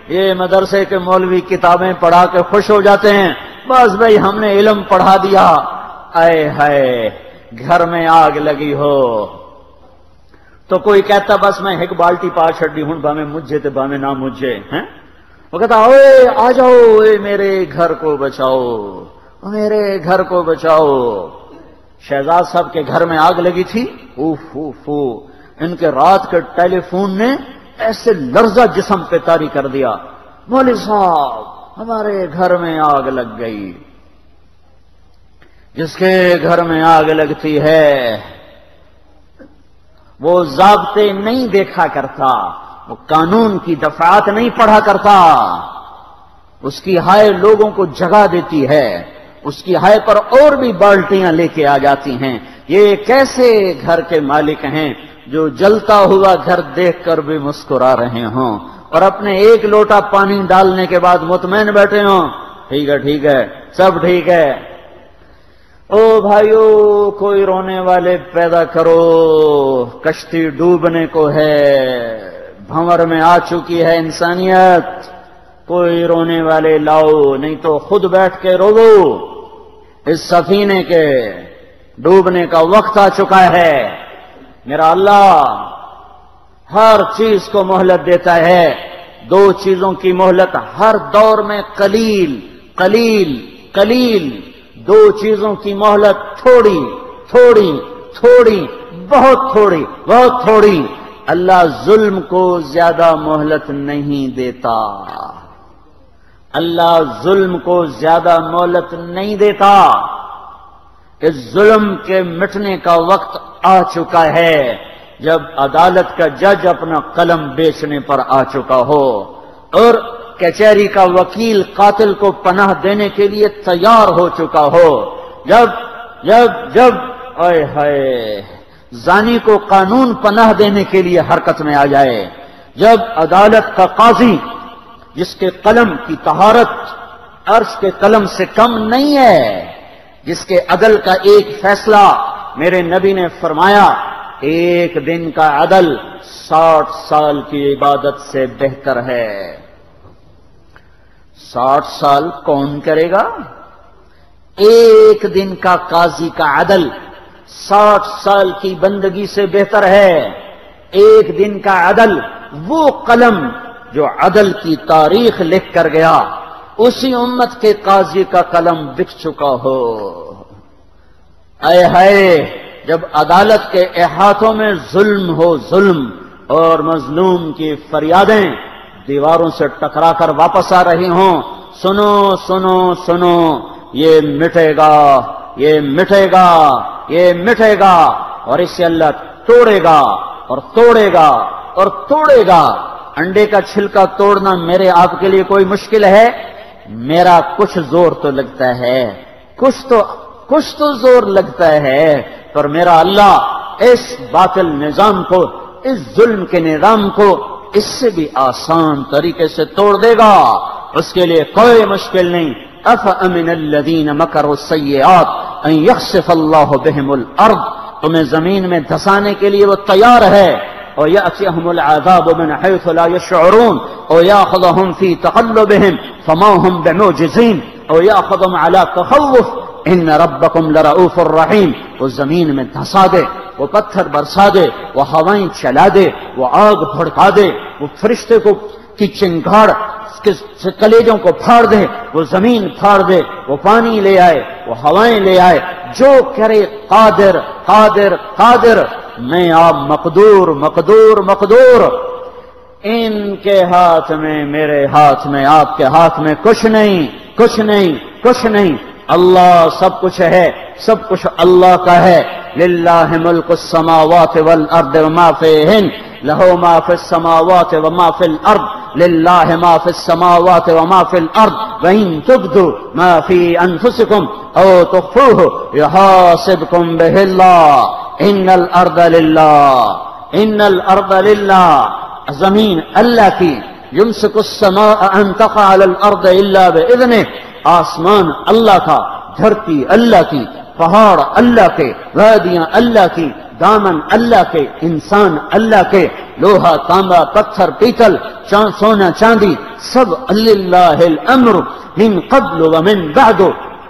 یہ مدرسے کے مولوی کتابیں پڑھا کے خوش ہو جاتے ہیں، بس بھائی ہم نے علم پڑھا دیا، آئے ہائے گھر میں آگ لگی ہو تو کوئی کہتا بس میں ایک بالٹی پا چھڑی ہوں، باویں مجھے تے باویں نہ مجھے ہیں، وہ کہتا اوے آ جاؤ، اے میرے گھر کو بچاؤ، میرے گھر کو بچاؤ۔ شہزاد صاحب کے گھر میں آگ لگی تھی، اوف اوف اوف، ان کے رات کے ٹیلی فون نے ایسے لرزہ جسم پہ طاری کر دیا، مولوی صاحب ہمارے گھر میں آگ لگ گئی۔ جس کے گھر میں آگ لگتی ہے وہ ضابطے نہیں دیکھا کرتا، وہ قانون کی دفعات نہیں پڑھا کرتا، اس کی ہائے لوگوں کو جگا دیتی ہے، اس کی ہائے پر اور بھی بالٹیاں لے کے آ جاتی ہیں۔ یہ کیسے گھر کے مالک ہیں جو جلتا ہوا گھر دیکھ کر بھی مسکرا رہے ہوں اور اپنے ایک لوٹا پانی ڈالنے کے بعد مطمئن بیٹھے ہوں، ٹھیک ہے سب ٹھیک ہے۔ او بھائیو کوئی رونے والے پیدا کرو، کشتی ڈوبنے کو ہے، بھنور میں آ چکی ہے انسانیت، کوئی رونے والے لاؤ، نہیں تو خود بیٹھ کے رو، اس سفینے کے ڈوبنے کا وقت آ چکا ہے۔ میرا اللہ ہر چیز کو مہلت دیتا ہے، دو چیزوں کی مہلت ہر دور میں قلیل قلیل قلیل، دو چیزوں کی مہلت تھوڑی تھوڑی تھوڑی، بہت تھوڑی بہت تھوڑی۔ اللہ ظلم کو زیادہ مہلت نہیں دیتا، اللہ ظلم کو زیادہ مہلت نہیں دیتا۔ اس ظلم کے مٹنے کا وقت آ چکا ہے جب عدالت کا جج اپنا قلم بیچنے پر آ چکا ہو اور کچہری کا وکیل قاتل کو پناہ دینے کے لیے تیار ہو چکا ہو، جب جب جب اے ہائے زانی کو قانون پناہ دینے کے لیے حرکت میں آ جائے، جب عدالت کا قاضی جس کے قلم کی طہارت عرش کے قلم سے کم نہیں ہے، جس کے عدل کا ایک فیصلہ میرے نبی نے فرمایا ایک دن کا عدل 60 سال کی عبادت سے بہتر ہے۔ 60 سال کون کرے گا؟ ایک دن کا قاضی کا عدل 60 سال کی بندگی سے بہتر ہے۔ ایک دن کا عدل، وہ قلم جو عدل کی تاریخ لکھ کر گیا، اسی امت کے قاضی کا قلم بک چکا ہو۔ اے ہائے جب عدالت کے احاطوں میں ظلم ہو، ظلم اور مظلوم کی فریادیں دیواروں سے ٹکرا کر واپس آ رہی ہوں، سنو سنو سنو، یہ مٹے گا، یہ مٹے گا، یہ مٹے گا، اور اسے اللہ توڑے گا اور توڑے گا اور توڑے گا۔ انڈے کا چھلکا توڑنا میرے آپ کے لیے کوئی مشکل ہے؟ میرا کچھ زور تو لگتا ہے، کچھ تو زور لگتا ہے، پر میرا اللہ اس باطل نظام کو، اس ظلم کے نظام کو اس سے بھی آسان طریقے سے توڑ دے گا، اس کے لیے کوئی مشکل نہیں۔ افامن الذین مکروا السیئات ان یخسف اللہ بہم الارض، تمہیں زمین میں دھسانے کے لیے وہ تیار ہے، وَيَأْتِيَهُمُ الْعَذَابُ مِنْ حَيْثُ لَا يَشْعُرُونَ وَيَأْخُذَهُمْ فِي تَقَلُّبِهِمْ فَمَا هُمْ بِمُعْجِزِينَ وَيَأْخُذُهُمْ عَلَى تَخَوُّفٍ إِنَّ رَبَّكُمْ لَرَءُوفٌ رَحِيمٌ، وہ زمین میں دھسا دے، وہ پتھر برسا دے، وہ ہوائیں چلا دے، وہ آگ بھڑکا دے، وہ فرشتے کی چنگھاڑ کلیجوں کو پھاڑ دے، وہ زمین پھاڑ دے، وہ پانی لے آئے، وہ ہوائیں لے آئے، جو کرے قادر قادر قادر۔ میں آپ مقدور مقدور مقدور، ان کے ہاتھ میں، میرے ہاتھ میں، آپ کے ہاتھ میں کچھ نہیں، کچھ نہیں، کچھ نہیں۔ اللہ سب کچھ ہے، سب کچھ اللہ کا ہے۔ للہ ملک السماوات والارض وما فیہن، لہ ما فی السماوات وما فی الارض، للہ ما فی السماوات وما فی الارض، وإن تبدوا ما فی انفسکم او تخفوہ یحاسبکم بہ اللہ، ان الارض للہ، ان الارض للہ، زمین اللہ کی، یمسک السماء ان تقع علی الارض الا باذنہ، آسمان اللہ کا، دھرتی اللہ کی، پہاڑ اللہ کے، وادیاں اللہ کی، دامن اللہ کے، انسان اللہ کے، لوہا تانبا پتھر پیتل سونا چاندی سب للہ الامر من قبل ومن بعد،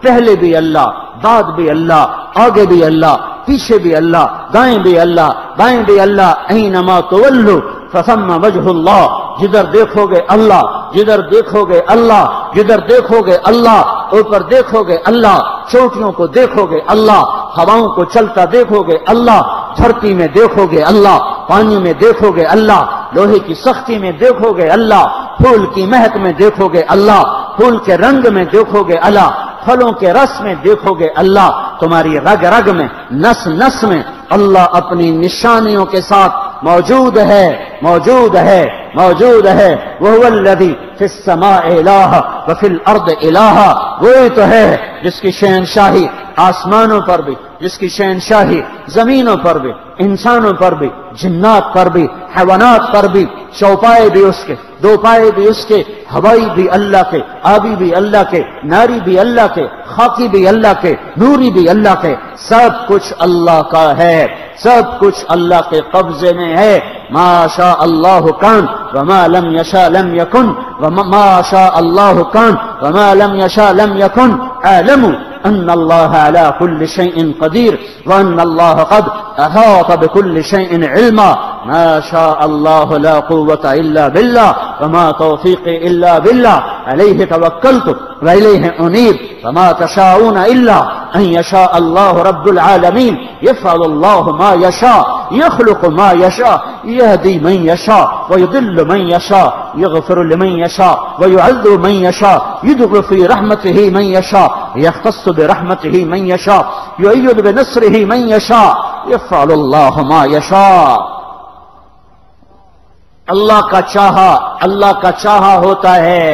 پہلے بھی اللہ، بعد بھی اللہ، آگے بھی اللہ، پیچھے بھی اللہ، دائیں بھی اللہ، بائیں بھی اللہ، اینما تولوا فثم وجہ اللہ، جدھر دیکھو گے اللہ، جدھر دیکھو گے اللہ، جدھر دیکھو گے اللہ، اوپر دیکھو گے اللہ، چوٹیوں کو دیکھو گے اللہ، ہواؤں کو چلتا دیکھو گے اللہ، دھرتی میں دیکھو گے اللہ، پانی میں دیکھو گے اللہ، لوہے کی سختی میں دیکھو گے اللہ، پھول کی مہک میں دیکھو گے اللہ، پھول کے رنگ میں دیکھو گے اللہ، پھلوں کے رس میں دیکھو گے اللہ، تمہاری رگ رگ میں، نس نس میں اللہ اپنی نشانیوں کے ساتھ موجود ہے، موجود ہے، موجود ہے۔ وہو الذی فی السماء الہ وفی الارض الہ، وہی تو ہے جس کی شہنشاہی آسمانوں پر بھی، جس کی شہنشاہی زمینوں پر بھی، انسانوں پر بھی، جنات پر بھی، حیوانات پر بھی، چوپائے بھی اس کے، دو پائے بھی اس کے، ہوائی بھی اللہ کے، آبی بھی اللہ کے، ناری بھی اللہ کے، خاکی بھی اللہ کے، نوری بھی اللہ کے، سب کچھ اللہ کا ہے، سب کچھ اللہ کے قبضے میں ہے۔ ما شاء اللہ کان وما لم یشاء لم یکن، وما شاء اللہ کان وما لم یشاء لم یکن، اعلموا ان اللہ علی کل شیء قدیر وان اللہ قد احاط بكل شیء علما۔ ما شاء اللہ لا قوة الا باللہ وما توفیقی الا باللہ، علیہ توکلت والیہ انیب، وما تشاءون الا ان یشاء اللہ رب العالمین۔ یفعل اللہ ما یشاء، یخلق ما یشاء، یہدی من یشاء ویضل من یشاء، یغفر لمن یشاء ویعذب من یشاء، یدخل فی رحمتہ من یشاء، یختص برحمتہ من یشاء، یؤید بنصرہ من یشاء، یفعل اللہ ما یشاء۔ اللہ کا چاہا، اللہ کا چاہا ہوتا ہے،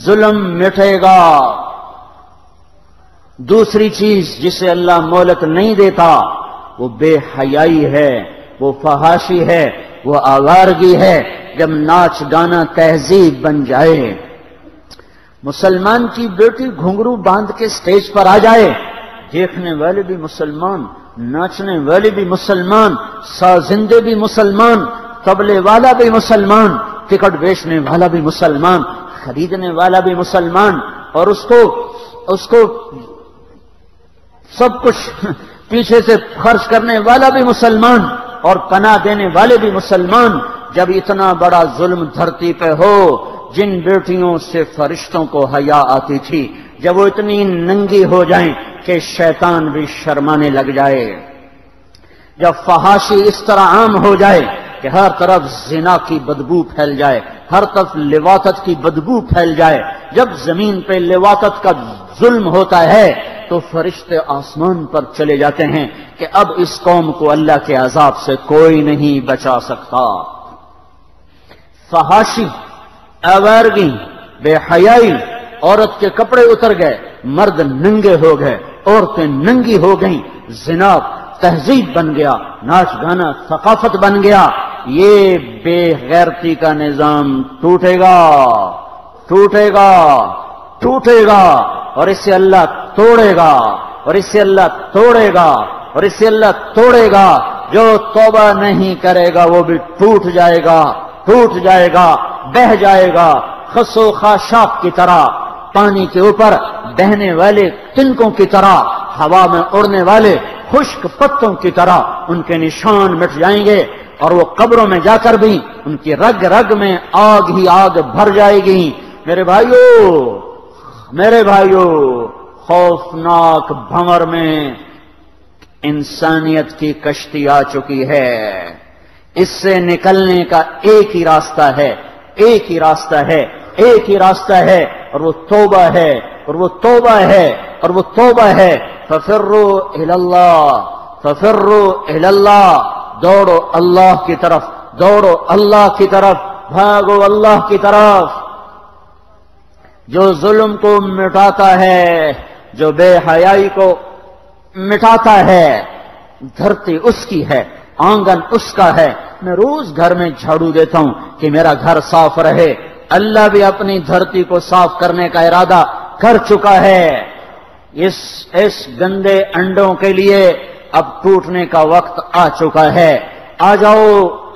ظلم مٹے گا۔ دوسری چیز جسے اللہ مہلت نہیں دیتا وہ بے حیائی ہے، وہ فحاشی ہے، وہ آوارگی ہے۔ جب ناچ گانا تہذیب بن جائے، مسلمان کی بیٹی گھنگرو باندھ کے سٹیج پر آ جائے، دیکھنے والے بھی مسلمان، ناچنے والے بھی مسلمان، سازندے بھی مسلمان، طبلے والا بھی مسلمان، ٹکٹ بیچنے والا بھی مسلمان، خریدنے والا بھی مسلمان، اور اس کو سب کچھ پیچھے سے خرچ کرنے والا بھی مسلمان، اور پناہ دینے والے بھی مسلمان۔ جب اتنا بڑا ظلم دھرتی پہ ہو، جن بیٹیوں سے فرشتوں کو حیا آتی تھی، جب وہ اتنی ننگی ہو جائیں کہ شیطان بھی شرمانے لگ جائے، جب فحاشی اس طرح عام ہو جائے کہ ہر طرف زنا کی بدبو پھیل جائے، ہر طرف لواطت کی بدبو پھیل جائے، جب زمین پہ لواطت کا ظلم ہوتا ہے تو فرشتے آسمان پر چلے جاتے ہیں کہ اب اس قوم کو اللہ کے عذاب سے کوئی نہیں بچا سکتا۔ فحاشی، آوارگی، بے حیائی، عورت کے کپڑے اتر گئے، مرد ننگے ہو گئے، عورتیں ننگی ہو گئیں، زنا تہذیب بن گیا، ناچ گانا ثقافت بن گیا۔ یہ بے غیرتی کا نظام ٹوٹے گا، ٹوٹے گا، ٹوٹے گا، اور اسے اللہ توڑے گا، اور اسے اللہ توڑے گا، اور اسے اللہ توڑے گا۔ جو توبہ نہیں کرے گا وہ بھی ٹوٹ جائے گا، ٹوٹ جائے گا، بہہ جائے گا، خس و خاشاک کی طرح، پانی کے اوپر بہنے والے تنکوں کی طرح، ہوا میں اڑنے والے خشک پتوں کی طرح ان کے نشان مٹ جائیں گے۔ اور وہ قبروں میں جا کر بھی ان کی رگ رگ میں آگ ہی آگ بھر جائے گی۔ میرے بھائیو خوفناک بھنور میں انسانیت کی کشتی آ چکی ہے۔ اس سے نکلنے کا ایک ہی راستہ ہے، ایک ہی راستہ ہے، ایک ہی راستہ ہے، اور وہ توبہ ہے، اور وہ توبہ ہے، اور وہ توبہ ہے۔ ففروا الی اللہ، ففروا الی اللہ، دوڑو اللہ کی طرف، دوڑو اللہ کی طرف، بھاگو اللہ کی طرف۔ جو ظلم کو مٹاتا ہے، جو بے حیائی کو مٹاتا ہے، دھرتی اس کی ہے، آنگن اس کا ہے۔ میں روز گھر میں جھاڑو دیتا ہوں کہ میرا گھر صاف رہے۔ اللہ بھی اپنی دھرتی کو صاف کرنے کا ارادہ کر چکا ہے۔ اس گندے انڈوں کے لیے اب ٹوٹنے کا وقت آ چکا ہے۔ آ جاؤ،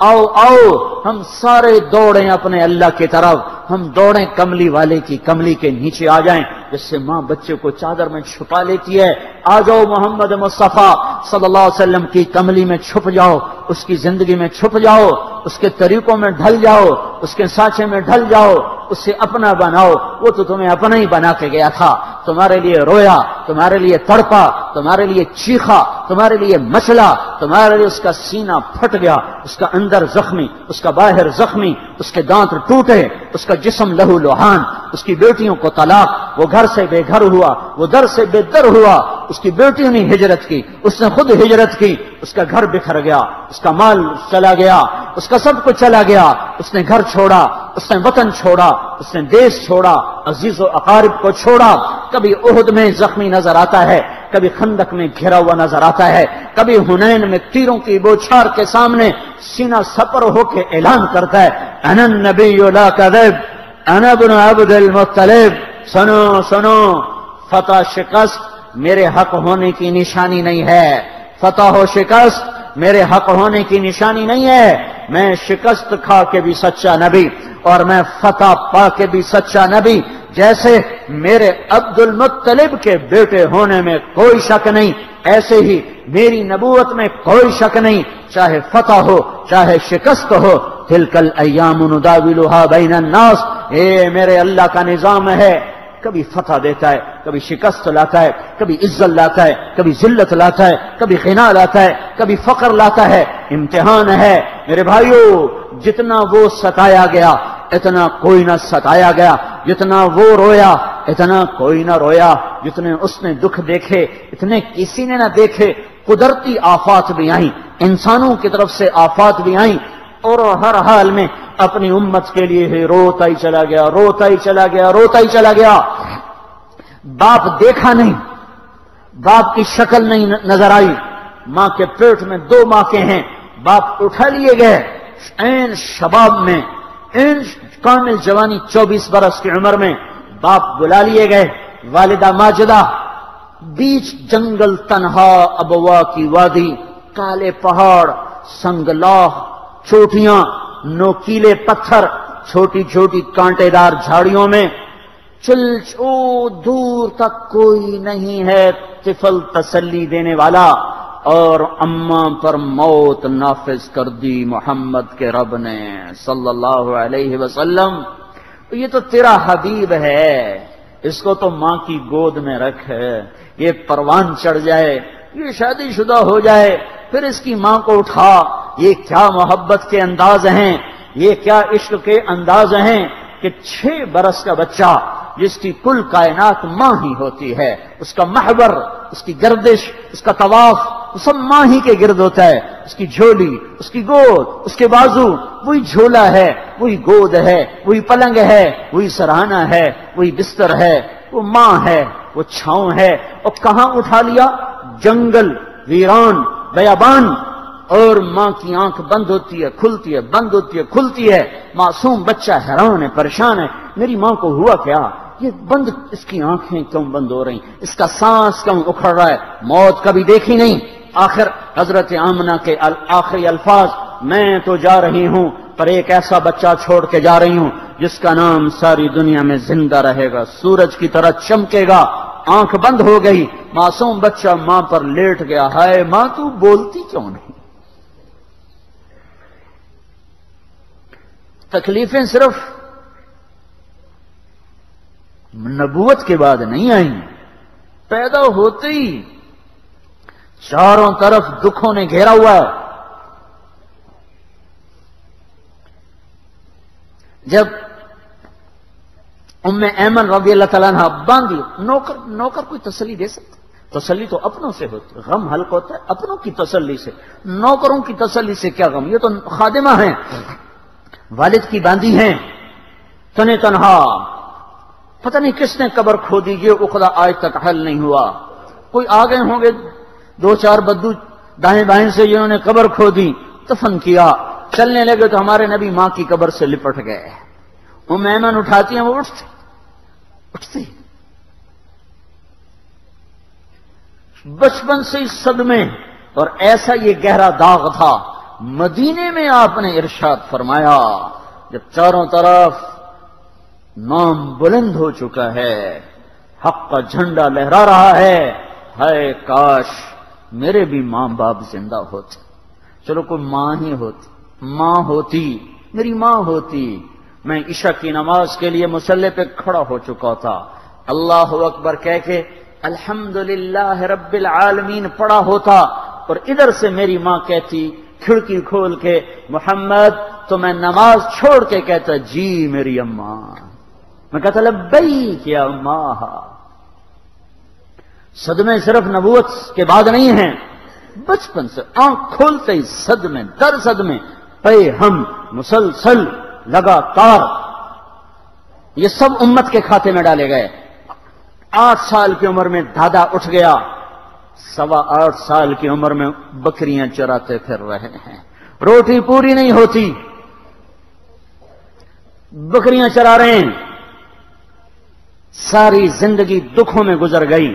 آؤ آؤ، ہم سارے دوڑیں اپنے اللہ کی طرف، ہم دوڑیں کملی والے کی کملی کے نیچے آ جائیں، جس سے ماں بچے کو چادر میں چھپا لیتی ہے۔ آ جاؤ محمد مصطفیٰ صلی اللہ علیہ وسلم کی کملی میں چھپ جاؤ، اس کی زندگی میں چھپ جاؤ، اس کے طریقوں میں ڈھل جاؤ، اس کے سانچے میں ڈھل جاؤ، اسے اپنا بناؤ۔ وہ تو تمہیں اپنا ہی بنا کے گیا تھا، تمہارے لیے رویا، تمہارے لیے تڑپا، تمہارے لیے چیخا، تمہارے لیے مچلا، تمہارے لیے اس کا سینہ پھٹ گیا، اس کا اندر زخمی، اس کا باہر زخمی، اس کے دانت ٹوٹے، اس کا جسم لہو لوہان، اس کی بیٹیوں کو طلاق، وہ گھر سے بے گھر ہوا، وہ در سے بے در ہوا، اس کی بیٹیوں نے ہجرت کی، اس نے خود ہجرت کی، اس کا گھر بکھر گیا، اس کا مال چلا گیا، اس کا سب کچھ چلا گیا، اس نے گھر چھوڑا، اس نے وطن چھوڑا، اس نے دیش چھوڑا، عزیز و اقارب کو چھوڑا۔ کبھی احد میں زخمی نظر آتا ہے، کبھی خندق میں گھرا ہوا نظر آتا ہے، کبھی حنین میں تیروں کی بوچھار کے سامنے سینہ سپر ہو کے اعلان کرتا ہے، انا النبی لا کذب، انا ابن عبد المطلب۔ سنو سنو، فتح شکست میرے حق ہونے کی نشانی نہیں ہے، فتح و شکست میرے حق ہونے کی نشانی نہیں ہے۔ میں شکست کھا کے بھی سچا نبی، اور میں فتح پا کے بھی سچا نبی۔ جیسے میرے عبد المطلب کے بیٹے ہونے میں کوئی شک نہیں، ایسے ہی میری نبوت میں کوئی شک نہیں، چاہے فتح ہو چاہے شکست ہو۔ تلک الایام نداولها بین الناس، یہ میرے اللہ کا نظام ہے، کبھی فتح دیتا ہے، کبھی شکست لاتا ہے، کبھی عزت لاتا ہے، کبھی ذلت لاتا ہے، کبھی غنا لاتا ہے، کبھی فقر لاتا ہے۔ امتحان ہے میرے بھائیو، جتنا وہ ستایا گیا اتنا کوئی نہ ستایا گیا، جتنا وہ رویا اتنا کوئی نہ رویا، جتنے اس نے دکھ دیکھے اتنے کسی نے نہ دیکھے۔ قدرتی آفات بھی آئیں، انسانوں کی طرف سے آفات بھی آئیں، اور ہر حال میں اپنی امت کے لیے ہی روتا ہی چلا گیا، روتا ہی چلا گیا، روتا ہی چلا گیا۔ باپ دیکھا نہیں، باپ کی شکل نہیں نظر آئی، ماں کے پیٹ میں 2 ماں کے ہیں، باپ اٹھا لیے گئے عین شباب میں، عین کامل جوانی 24 برس کی عمر میں باپ بلا لیے گئے۔ والدہ ماجدہ، بیچ جنگل تنہا ابوا کی وادی، کالے پہاڑ، سنگلاخ، چوٹیاں، نوکیلے پتھر، چھوٹی چھوٹی کانٹے دار جھاڑیوں میں دور تک کوئی نہیں ہے طفل تسلی دینے والا، اور اماں پر موت نافذ کر دی محمد کے رب نے صلی اللہ علیہ وسلم۔ یہ تو تیرا حبیب ہے، اس کو تو ماں کی گود میں رکھ، یہ پروان چڑھ جائے، یہ شادی شدہ ہو جائے، پھر اس کی ماں کو اٹھا۔ یہ کیا محبت کے انداز ہیں، یہ کیا عشق کے انداز ہیں کہ 6 برس کا بچہ جس کی کل کائنات ماں ہی ہوتی ہے، اس کا محور، اس کی گردش، اس کا طواف سب ماں ہی کے گرد ہوتا ہے، اس کی جھولی، اس کی گود، اس کے بازو، وہی جھولا ہے، وہی گود ہے، وہی پلنگ ہے، وہی سرہانہ ہے، وہی بستر ہے، وہ ماں ہے، وہ چھاؤں ہے۔ اور کہاں اٹھا لیا؟ جنگل، ویران، بیابان، اور ماں کی آنکھ بند ہوتی ہے کھلتی ہے، بند ہوتی ہے کھلتی ہے، معصوم بچہ حیران ہے، پریشان ہے، میری ماں کو ہوا کیا؟ یہ بند، اس کی آنکھیں کیوں بند ہو رہی، اس کا سانس کیوں اکھڑ رہا ہے؟ موت کبھی دیکھی نہیں۔ آخر حضرت آمنہ کے آخری الفاظ، میں تو جا رہی ہوں پر ایک ایسا بچہ چھوڑ کے جا رہی ہوں جس کا نام ساری دنیا میں زندہ رہے گا، سورج کی طرح چمکے گا۔ آنکھ بند ہو گئی، معصوم بچہ ماں پر لیٹ گیا، ہائے ماں تو بولتی کیوں نہیں؟ تکلیفیں صرف نبوت کے بعد نہیں آئیں، پیدا ہوتے ہی چاروں طرف دکھوں نے گھیرا ہوا ہے۔ جب ام ایمن رضی اللہ تعالیٰ عنہ باندھی، نوکر کوئی تسلی دے سکتا؟ تسلی تو اپنوں سے ہوتی، غم حلق ہوتا ہے اپنوں کی تسلی سے، نوکروں کی تسلی سے کیا غم؟ یہ تو خادمہ ہیں، والد کی باندھی ہیں، تنے تنہا، پتہ نہیں کس نے قبر کھو دی، یہ عقدہ آج تک حل نہیں ہوا۔ کوئی آ گئے ہوں گے دو چار بدو دائیں بائیں سے، جنہوں نے قبر کھو دی، دفن کیا، چلنے لگے تو ہمارے نبی ماں کی قبر سے لپٹ گئے۔ ام ایمن اٹھاتی ہیں، وہ اٹھتی بچپن سے اس صدمے، اور ایسا یہ گہرا داغ تھا۔ مدینے میں آپ نے ارشاد فرمایا جب چاروں طرف نام بلند ہو چکا ہے، حق کا جھنڈا لہرا رہا ہے، ہائے کاش میرے بھی ماں باپ زندہ ہوتے، چلو کوئی ماں ہی ہوتی، ماں ہوتی، میری ماں ہوتی، میں عشاء کی نماز کے لیے مصلی پہ کھڑا ہو چکا تھا، اللہ اکبر کہہ کے الحمدللہ رب العالمین پڑا ہوتا، اور ادھر سے میری ماں کہتی کھڑکی کھول کے محمد، تو میں نماز چھوڑ کے کہتا جی میری اماں، میں کہتا لبیک یا اماں۔ صدمے صرف نبوت کے بعد نہیں ہیں، بچپن سے آنکھ کھولتے ہی صدمے در صدمے پہ ہم مسلسل لگاتار، یہ سب امت کے کھاتے میں ڈالے گئے۔ 8 سال کی عمر میں دادا اٹھ گیا، 8.25 سال کی عمر میں بکریاں چراتے پھر رہے ہیں، روٹی پوری نہیں ہوتی، بکریاں چرا رہے ہیں، ساری زندگی دکھوں میں گزر گئی۔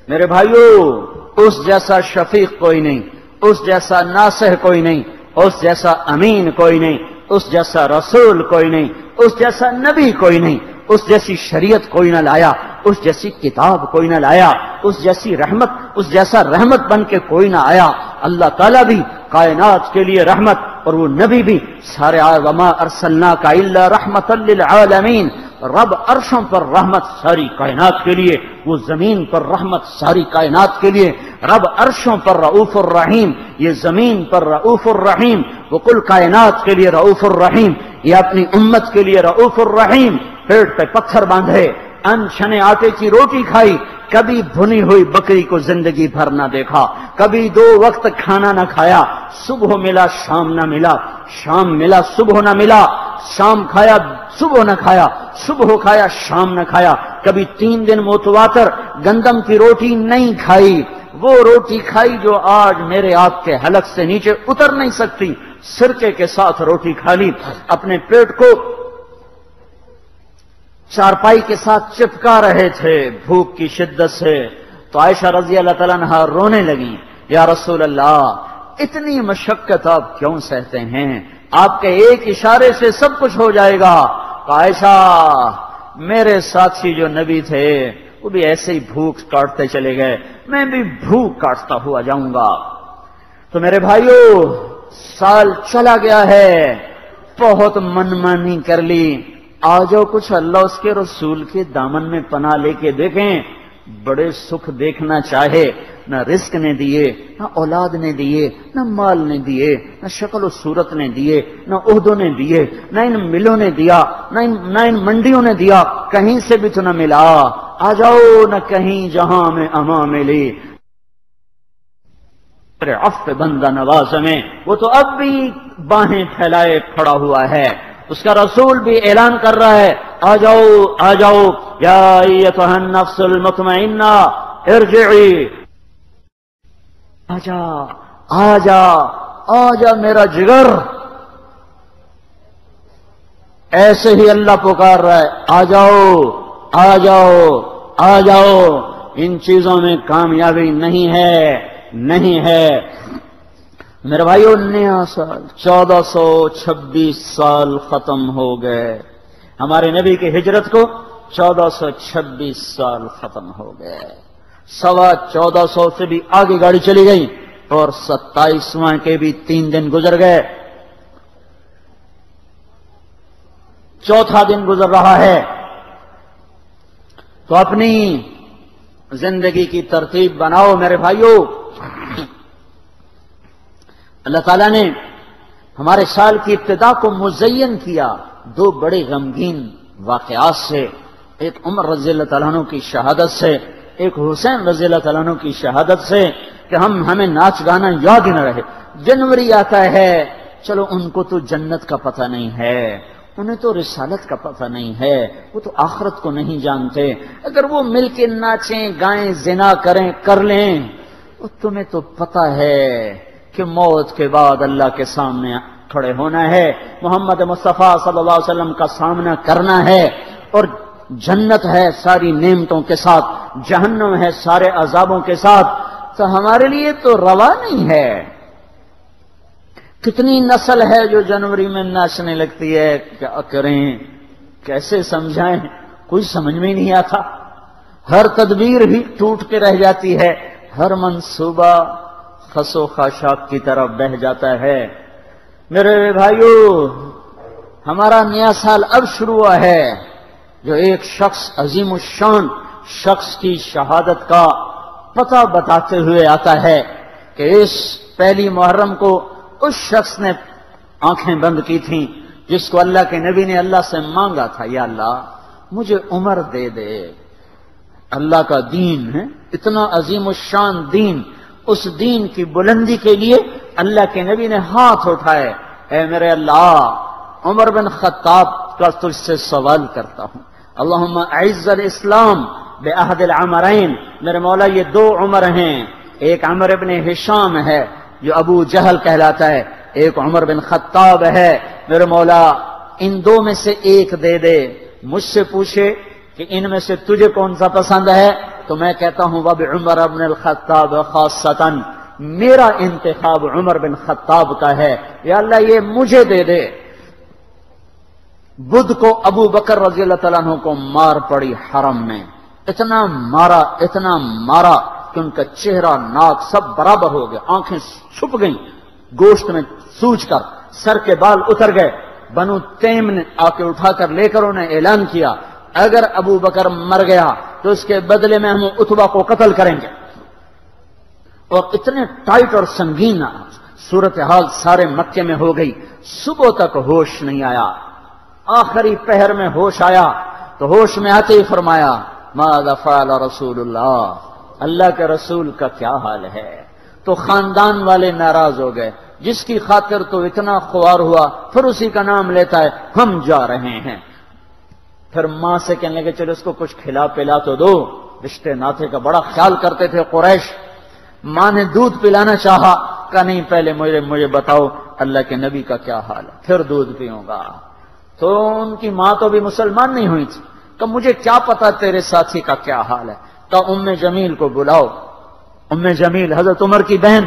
میرے بھائیو، اس جیسا شفیق کوئی نہیں، اس جیسا ناصح کوئی نہیں، اس جیسا امین کوئی نہیں، اس جیسا رسول کوئی نہیں، اس جیسا نبی کوئی نہیں، اس جیسی شریعت کوئی نہ لایا، اس جیسی کتاب کوئی نہ لایا، اس جیسی رحمت، اس جیسا رحمت بن کے کوئی نہ آیا۔ اللہ تعالیٰ بھی کائنات کے لیے رحمت، اور وہ نبی بھی سارے وما ارسلناک الا رحمۃ للعالمین، رب عرشوں پر رحمت ساری کائنات کے لیے، وہ زمین پر رحمت ساری کائنات کے لیے، رب عرشوں پر رؤوف الرحیم، یہ زمین پر رؤوف الرحیم، وہ کل کائنات کے لیے رؤوف الرحیم، یہ اپنی امت کے لیے رؤوف الرحیم۔ پیٹ پہ پتھر باندھے، ان چھنے آٹے کی روٹی کھائی، کبھی بھنی ہوئی بکری کو زندگی بھر نہ دیکھا، کبھی 2 وقت کھانا نہ کھایا، صبح ملا شام نہ ملا، شام ملا صبح نہ ملا، شام کھایا صبح نہ کھایا، صبح کھایا شام نہ کھایا، کبھی 3 دن متواتر گندم کی روٹی نہیں کھائی، وہ روٹی کھائی جو آج میرے آپ کے حلق سے نیچے اتر نہیں سکتی، سرکے کے ساتھ روٹی کھا لی، اپنے پیٹ کو چارپائی کے ساتھ چپکا رہے تھے بھوک کی شدت سے۔ تو عائشہ رضی اللہ تعالیٰ عنہا رونے لگیں، یا رسول اللہ اتنی مشقت آپ کیوں سہتے ہیں؟ آپ کے ایک اشارے سے سب کچھ ہو جائے گا۔ تو عائشہ، میرے ساتھی جو نبی تھے وہ بھی ایسے ہی بھوک کاٹتے چلے گئے، میں بھی بھوک کاٹتا ہوا جاؤں گا۔ تو میرے بھائیو، سال چلا گیا ہے، بہت منمانی کر لی، آ جاؤ کچھ اللہ اس کے رسول کے دامن میں پناہ لے کے دیکھیں۔ بڑے سکھ دیکھنا چاہے، نہ رزق نے دیے، نہ اولاد نے دیے، نہ مال نے دیے، نہ شکل و صورت نے دیے، نہ عہدوں نے دیے، نہ ان ملوں نے دیا، نہ ان منڈیوں نے دیا، کہیں سے بھی تو نہ ملا۔ آ جاؤ نہ کہیں جہاں میں اما ملی، عفو بندہ نواز میں، وہ تو اب بھی باہیں پھیلائے کھڑا ہوا ہے، اس کا رسول بھی اعلان کر رہا ہے، آ جاؤ آ جاؤ یا ایتھا النفس المطمئنہ ارجعی، آجا آجا آجا میرا جگر۔ ایسے ہی اللہ پکار رہا ہے، آ جاؤ آ جاؤ آ جاؤ، ان چیزوں میں کامیابی نہیں ہے، نہیں ہے۔ میرے بھائیو، نیا سال 1426 سال ختم ہو گئے، ہمارے نبی کی ہجرت کو 1426 سال ختم ہو گئے، 1425 سے بھی آگے گاڑی چلی گئی، اور 27واں کے بھی 3 دن گزر گئے۔ چوتھا دن گزر رہا ہے، تو اپنی زندگی کی ترتیب بناؤ میرے بھائیوں۔ اللہ تعالیٰ نے ہمارے سال کی ابتدا کو مزین کیا دو بڑے غمگین واقعات سے، ایک عمر رضی اللہ تعالیٰ عنہ کی شہادت سے، ایک حسین رضی اللہ تعالیٰ عنہ کی شہادت سے، کہ ہمیں ناچ گانا یاد ہی نہ رہے۔ جنوری آتا ہے، چلو ان کو تو جنت کا پتہ نہیں ہے، انہیں تو رسالت کا پتہ نہیں ہے، وہ تو آخرت کو نہیں جانتے، اگر وہ مل کے ناچیں گائیں زنا کریں کر لیں، تمہیں تو پتہ ہے کہ موت کے بعد اللہ کے سامنے کھڑے ہونا ہے، محمد مصطفیٰ صلی اللہ علیہ وسلم کا سامنا کرنا ہے، اور جنت ہے ساری نعمتوں کے ساتھ، جہنم ہے سارے عذابوں کے ساتھ، تو ہمارے لیے تو روا نہیں ہے۔ کتنی نسل ہے جو جنوری میں ناچنے لگتی ہے، کیا کریں کیسے سمجھائیں، کوئی سمجھ میں نہیں آتا، ہر تدبیر ہی ٹوٹ کے رہ جاتی ہے، ہر منصوبہ خس و خاشاک کی طرف بہ جاتا ہے۔ میرے بھائیو، ہمارا نیا سال اب شروع ہوا ہے، جو ایک شخص عظیم الشان شخص کی شہادت کا پتہ بتاتے ہوئے آتا ہے کہ اس پہلی محرم کو اس شخص نے آنکھیں بند کی تھیں جس کو اللہ کے نبی نے اللہ سے مانگا تھا، یا اللہ مجھے عمر دے دے۔ اللہ کا دین ہے اتنا عظیم الشان دین، اس دین کی بلندی کے لیے اللہ کے نبی نے ہاتھ اٹھائے، اے میرے اللہ عمر بن خطاب کا تجھ سے سوال کرتا ہوں، اللہم اعز الاسلام بعہد العمرین، میرے مولا یہ دو عمر ہیں، ایک عمر بن ہشام ہے جو ابو جہل کہلاتا ہے، ایک عمر بن خطاب ہے، میرے مولا ان دو میں سے ایک دے دے۔ مجھ سے پوچھے کہ ان میں سے تجھے کون سا پسند ہے، تو میں کہتا ہوں وبعمر بن الخطاب خاصۃ، میرا انتخاب عمر بن خطاب کا ہے، یا اللہ یہ مجھے دے دے۔ بدھ کو ابو بکر رضی اللہ تعالیٰ عنہ کو مار پڑی حرم میں، اتنا مارا کہ ان کا چہرہ ناک سب برابر ہو گیا، آنکھیں چھپ گئیں گوشت میں سوج کر، سر کے بال اتر گئے۔ بنو تیم نے آ کے اٹھا کر لے کر انہیں اعلان کیا اگر ابو بکر مر گیا تو اس کے بدلے میں ہم اتبا کو قتل کریں گے، اور اتنے ٹائٹ اور سنگین صورتحال سارے مکے میں ہو گئی۔ صبح تک ہوش نہیں آیا، آخری پہر میں ہوش آیا تو ہوش میں آتے ہی فرمایا ماذا فعل رسول اللہ کے رسول کا کیا حال ہے۔ تو خاندان والے ناراض ہو گئے، جس کی خاطر تو اتنا خوار ہوا پھر اسی کا نام لیتا ہے، ہم جا رہے ہیں۔ پھر ماں سے کہنے لگے چلو اس کو کچھ کھلا پلا تو دو، رشتے ناطے کا بڑا خیال کرتے تھے قریش۔ ماں نے دودھ پلانا چاہا، کہا نہیں پہلے مجھے بتاؤ اللہ کے نبی کا کیا حال ہے، پھر دودھ پیوں گا۔ تو ان کی ماں تو بھی مسلمان نہیں ہوئی تھی، کہ مجھے کیا پتا تیرے ساتھی کا کیا حال ہے، کہ ام جمیل کو بلاؤ۔ ام جمیل حضرت عمر کی بہن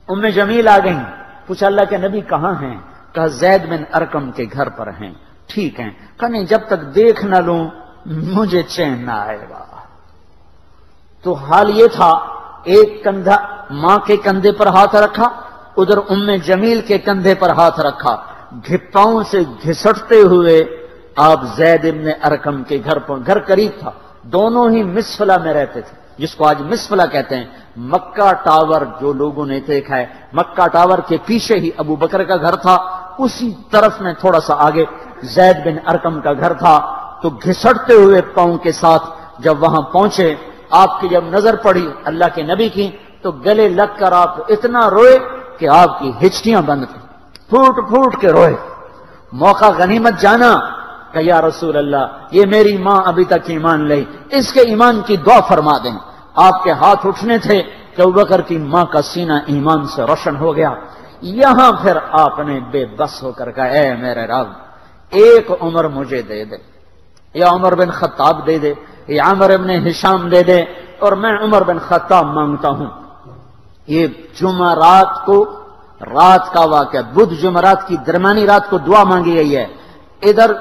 ام جمیل آ گئیں، پوچھا اللہ کے نبی کہاں ہیں، کہا زید بن ارقم کے گھر پر ہیں، ٹھیک ہیں، کہا نہیں جب تک دیکھ نہ لوں مجھے چین نہ آئے گا۔ تو حال یہ تھا، ایک کندھا ماں کے کندھے پر ہاتھ رکھا، ادھر ام جمیل کے کندھے پر ہاتھ رکھا، گھپاؤں سے گھسٹتے ہوئے آپ زید بن ارقم کے گھر قریب تھا، دونوں ہی مسفلہ میں رہتے تھے، جس کو آج مسفلہ کہتے ہیں۔ مکہ ٹاور جو لوگوں نے دیکھا ہے، مکہ ٹاور کے پیچھے ہی ابو بکر کا گھر تھا، اسی طرف میں تھوڑا سا آگے زید بن ارقم کا گھر تھا۔ تو گھسٹتے ہوئے پاؤں کے ساتھ جب وہاں پہنچے، آپ کی جب نظر پڑی اللہ کے نبی کی، تو گلے لگ کر آپ اتنا روئے کہ آپ کی ہچکیاں بند تھیں، پھوٹ پھوٹ کے روئے۔ موقع غنیمت جانا کہ یا رسول اللہ یہ میری ماں ابھی تک ایمان لے، اس کے ایمان کی دعا فرما دیں۔ آپ کے ہاتھ اٹھنے تھے کہ ابوبکر کی ماں کا سینہ ایمان سے روشن ہو گیا۔ یہاں پھر آپ نے بے بس ہو کر کہا اے میرے رب ایک عمر مجھے دے دے، یا عمر بن خطاب دے دے، یا عمر بن ہشام دے دے، اور میں عمر بن خطاب مانگتا ہوں۔ یہ جمعرات کو رات کا واقعہ، بدھ جمعرات کی درمیانی رات کو دعا مانگی گئی ہے۔ ادھر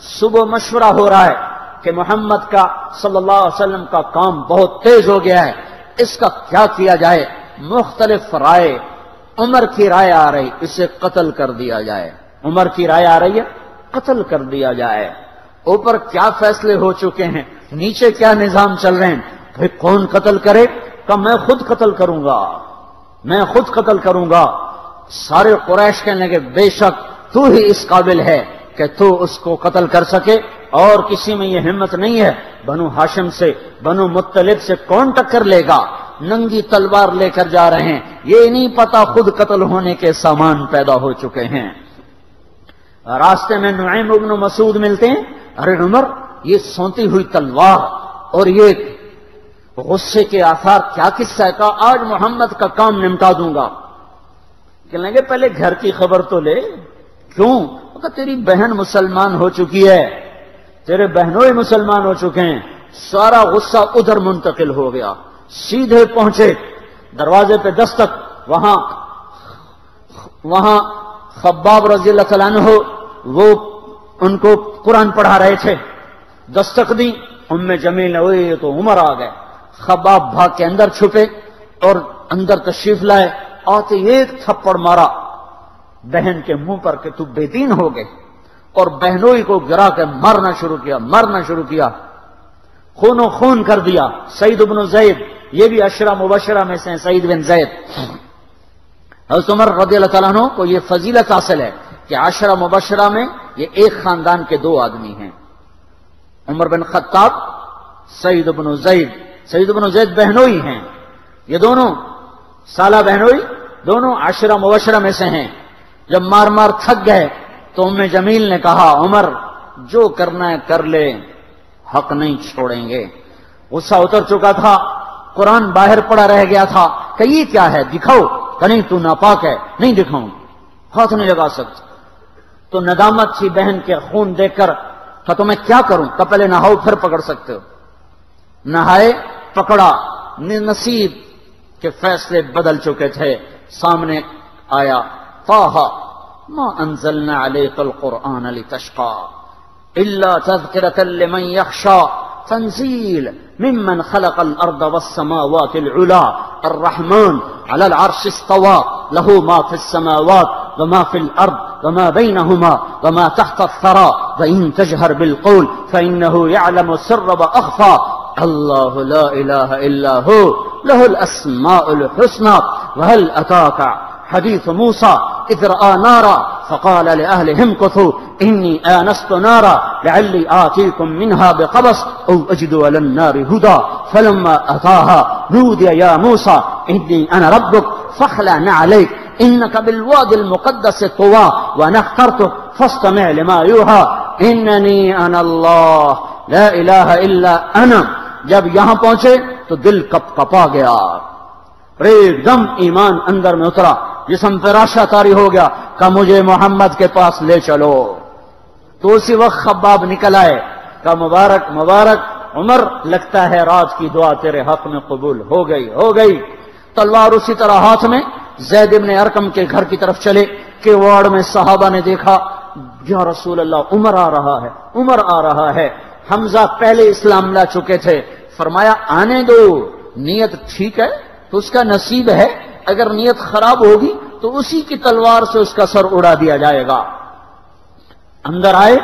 صبح مشورہ ہو رہا ہے کہ محمد کا صلی اللہ علیہ وسلم کا کام بہت تیز ہو گیا ہے، اس کا کیا کیا جائے، مختلف رائے۔ عمر کی رائے آ رہی اسے قتل کر دیا جائے، عمر کی رائے آ رہی ہے قتل کر دیا جائے۔ اوپر کیا فیصلے ہو چکے ہیں، نیچے کیا نظام چل رہے ہیں، بھئی کون قتل کرے؟ کہ میں خود قتل کروں گا، میں خود قتل کروں گا۔ سارے قریش کہنے لگے بے شک تو ہی اس قابل ہے کہ تو اس کو قتل کر سکے، اور کسی میں یہ ہمت نہیں ہے۔ بنو ہاشم سے، بنو مطلب سے کون ٹکر لے گا؟ ننگی تلوار لے کر جا رہے ہیں، یہ نہیں پتا خود قتل ہونے کے سامان پیدا ہو چکے ہیں۔ راستے میں نعیم ابن مسعود ملتے ہیں، ارے عمر یہ سونتی ہوئی تلوار اور یہ غصے کے آثار کیا قصہ ہے؟ کہ آج محمد کا کام نمٹا دوں گا۔ کہنے لگے پہلے گھر کی خبر تو لے۔ کیوں؟ کہ تیری بہن مسلمان ہو چکی ہے، تیرے بہنوں ہی مسلمان ہو چکے ہیں۔ سارا غصہ ادھر منتقل ہو گیا، سیدھے پہنچے دروازے پہ دستک، وہاں خباب رضی اللہ تعالیٰ عنہ وہ ان کو قرآن پڑھا رہے تھے، دستک دی، ام جمیل نے ہوئی تو عمر آ گئے۔ خباب بھاگ کے اندر چھپے اور اندر تشریف لائے، آتے ایک تھپڑ مارا بہن کے منہ پر کہ تو بے دین ہو گئے، اور بہنوئی کو گرا کے مارنا شروع کیا، خون و خون کر دیا۔ سعید بن زید، یہ بھی عشرہ مبشرہ میں سے ہیں، سعید بن زید۔ حضرت عمر رضی اللہ تعالیٰ عنہ کو یہ فضیلت حاصل ہے کہ عشرہ مبشرہ میں یہ ایک خاندان کے دو آدمی ہیں، عمر بن خطاب، سعید بن زید۔ سعید بن زید بہنوئی ہیں، یہ دونوں سالہ بہنوئی، دونوں عشرہ مبشرہ میں سے ہیں۔ جب مار مار تھک گئے تو ام جمیل نے کہا عمر جو کرنا ہے کر لے، حق نہیں چھوڑیں گے۔ غصہ اتر چکا تھا، قرآن باہر پڑا رہ گیا تھا کہ یہ کیا ہے دکھاؤ، کہ نہیں تو ناپاک ہے، نہیں دکھاؤں، ہاتھ نہیں لگا سکتا۔ تو ندامت تھی بہن کے خون دیکھ کر کہ تو میں کیا کروں؟ کہ پہلے نہاؤ پھر پکڑ سکتے ہو۔ نہائے، پکڑا، نصیب کے فیصلے بدل چکے تھے۔ سامنے آیا طٰہ ما انزلنا علیک القرآن لتشقى الا تذکرۃ لمن یخشى تنزیل ممن خلق الارض والسماوات العلی الرحمن علی العرش استوى له ما في السماوات وما في الارض وما بينهما وما تحت الثرى وان تجهر بالقول فانه يعلم السر واخفى اللہ لا الہ الا ہو لہ الاسماء الحسنى وهل اتاك حدیث موسیٰ اذ رأى نارا فقال لأهلهم امكثوا إني آنست نارا لعلي آتيكم منها بقبس أو أجد على النار هدى فلما أتاها نودي يا موسى إني أنا ربك فاخلع نعليك إنك بالوادي المقدس طوى وأنا اخترتك فاستمع لما يوحى إنني أنا الله لا إله إلا أنا۔ جب یہاں پہنچے تو دل کپ کپا گیا، ایک دم ایمان اندر میں اترا، جسم پہ راشا طاری ہو گیا کہ مجھے محمد کے پاس لے چلو۔ تو اسی وقت خباب نکل آئے کہ مبارک مبارک عمر، لگتا ہے رات کی دعا تیرے حق میں قبول ہو گئی۔ تلوار اسی طرح ہاتھ میں زید ابن ارقم کے گھر کی طرف چلے کہ وارڈ میں صحابہ نے دیکھا یا رسول اللہ عمر آ رہا ہے۔ حمزہ پہلے اسلام لا چکے تھے، فرمایا آنے دو، نیت ٹھیک ہے تو اس کا نصیب ہے، اگر نیت خراب ہوگی تو اسی کی تلوار سے اس کا سر اڑا دیا جائے گا۔ اندر آئے،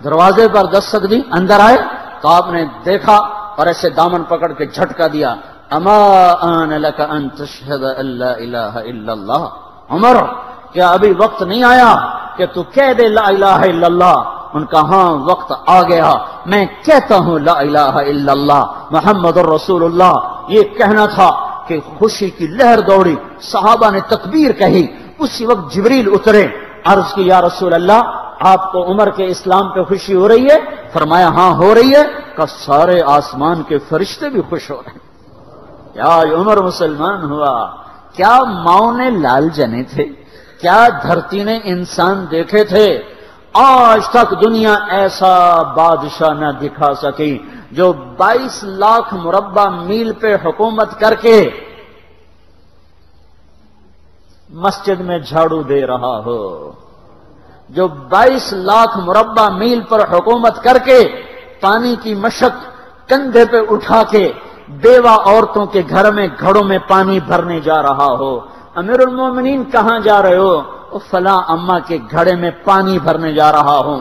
دروازے پر دستک دی، اندر آئے تو آپ نے دیکھا اور ایسے دامن پکڑ کے جھٹکا دیا، اما آن لک ان تشہد ان لا الہ الا اللہ، عمر کیا ابھی وقت نہیں آیا کہ تو کہہ دے لا الہ الا اللہ؟ ان کا ہاں وقت آ گیا، میں کہتا ہوں لا الہ الا اللہ محمد الرسول اللہ۔ یہ کہنا تھا کہ خوشی کی لہر دوڑی، صحابہ نے تکبیر کہی، اسی وقت جبریل اترے، عرض کی یا رسول اللہ آپ کو عمر کے اسلام پہ خوشی ہو رہی ہے؟ فرمایا ہاں ہو رہی ہے، کہ سارے آسمان کے فرشتے بھی خوش ہو رہے ہیں، کیا عمر مسلمان ہوا۔ کیا ماؤں نے لال جنے تھے، کیا دھرتی نے انسان دیکھے تھے، آج تک دنیا ایسا بادشاہ نہ دکھا سکی جو 22 لاکھ مربع میل پہ حکومت کر کے مسجد میں جھاڑو دے رہا ہو، جو 22 لاکھ مربع میل پر حکومت کر کے پانی کی مشق کندھے پہ اٹھا کے بیوہ عورتوں کے گھر میں گھڑوں میں پانی بھرنے جا رہا ہو۔ امیر المومنین کہاں جا رہے ہو؟ فلاں اماں کے گھڑے میں پانی بھرنے جا رہا ہوں۔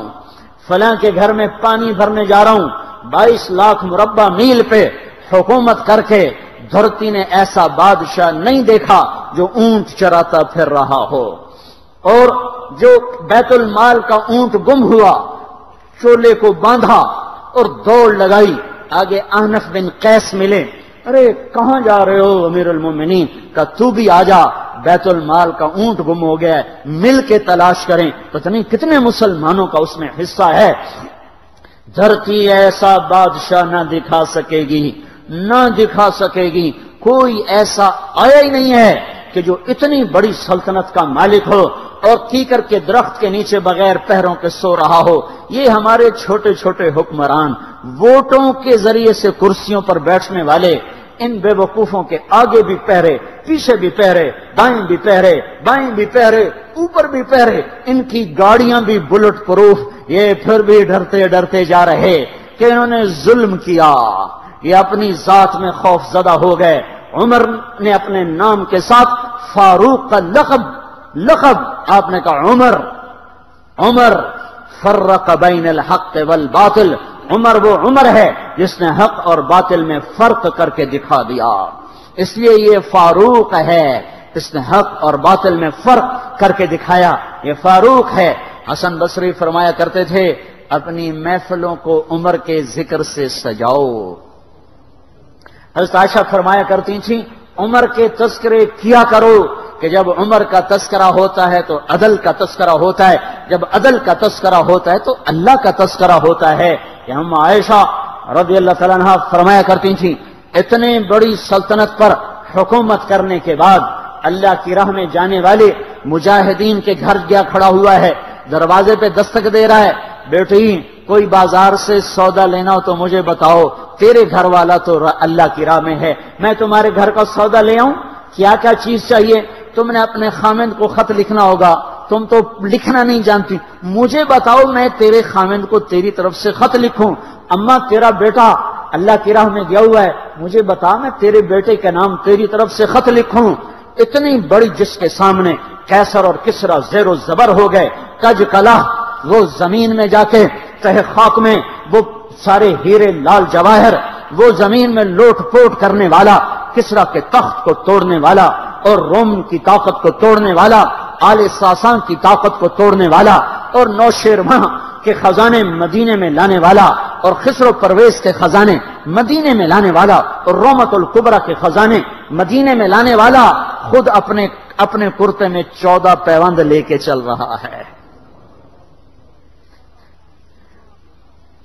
فلاں کے گھر میں پانی بھرنے جا رہا ہوں، 22 لاکھ مربع میل پہ حکومت کر کے دھرتی نے ایسا بادشاہ نہیں دیکھا جو اونٹ چراتا پھر رہا ہو۔ اور جو بیت المال کا اونٹ گم ہوا، چولے کو باندھا اور دوڑ لگائی، آگے احنف بن قیس ملے، ارے کہاں جا رہے ہو امیر المومنین؟ کہ تو بھی آ جا، بیت المال کا اونٹ گم ہو گیا ہے، مل کے تلاش کریں۔ پتہ نہیں کتنے مسلمانوں کا اس میں حصہ ہے۔ دھرتی ایسا بادشاہ نہ دکھا سکے گی، نہ دکھا سکے گی، کوئی ایسا آیا ہی نہیں ہے کہ جو اتنی بڑی سلطنت کا مالک ہو اور کیکر کے درخت کے نیچے بغیر پیروں کے سو رہا ہو۔ یہ ہمارے چھوٹے چھوٹے حکمران، ووٹوں کے ذریعے سے کرسیوں پر بیٹھنے والے، ان بے وقوفوں کے آگے بھی پہرے، پیچھے بھی پہرے، دائیں بھی پہرے، بائیں بھی پہرے، اوپر بھی پہرے، ان کی گاڑیاں بھی بلٹ پروف، یہ پھر بھی ڈرتے ڈرتے جا رہے کہ انہوں نے ظلم کیا، یہ اپنی ذات میں خوف زدہ ہو گئے۔ عمر نے اپنے نام کے ساتھ فاروق کا لقب آپ نے کہا عمر فرق بین الحق والباطل، عمر وہ عمر ہے جس نے حق اور باطل میں فرق کر کے دکھا دیا، اس لیے یہ فاروق ہے، اس نے حق اور باطل میں فرق کر کے دکھایا، یہ فاروق ہے۔ حسن بصری فرمایا کرتے تھے اپنی محفلوں کو عمر کے ذکر سے سجاؤ۔ حضرت عائشہ فرمایا کرتی تھیں عمر کے تذکرے کیا کرو کہ جب عمر کا تذکرہ ہوتا ہے تو عدل کا تذکرہ ہوتا ہے، جب عدل کا تذکرہ ہوتا ہے تو اللہ کا تذکرہ ہوتا ہے۔ کہ ہم عائشہ رضی اللہ تعالیٰ عنہ فرمایا کرتی تھیں اتنے بڑی سلطنت پر حکومت کرنے کے بعد اللہ کی راہ میں جانے والے مجاہدین کے گھر گیا کھڑا ہوا ہے، دروازے پہ دستک دے رہا ہے، بیٹی کوئی بازار سے سودا لینا ہو تو مجھے بتاؤ، تیرے گھر والا تو اللہ کی راہ میں ہے، میں تمہارے گھر کا سودا لے آؤں، کیا کیا چیز چاہیے؟ تم نے اپنے خامند کو خط لکھنا ہوگا، تم تو لکھنا نہیں جانتی، مجھے بتاؤ میں تیرے خامند کو تیری طرف سے خط لکھوں۔ اما تیرا بیٹا اللہ کی راہ میں گیا ہوا ہے، مجھے بتا میں تیرے بیٹے کے نام تیری طرف سے خط لکھوں۔ اتنی بڑی جس کے سامنے قیصر اور کسرا زیر و زبر ہو گئے، کج کلا، وہ زمین میں جا کے تہ خاک میں وہ سارے ہیرے لال جواہر، وہ زمین میں لوٹ پوٹ کرنے والا، کسرا کے تخت کو توڑنے والا اور روم کی طاقت کو توڑنے والا، آل ساسان کی طاقت کو توڑنے والا اور نوشیروان کے خزانے مدینے میں لانے والا اور خسرو پرویز کے خزانے مدینے میں لانے والا اور رومت الکبرا کے خزانے مدینے میں لانے والا خود اپنے کرتے میں 14 پیوند لے کے چل رہا ہے۔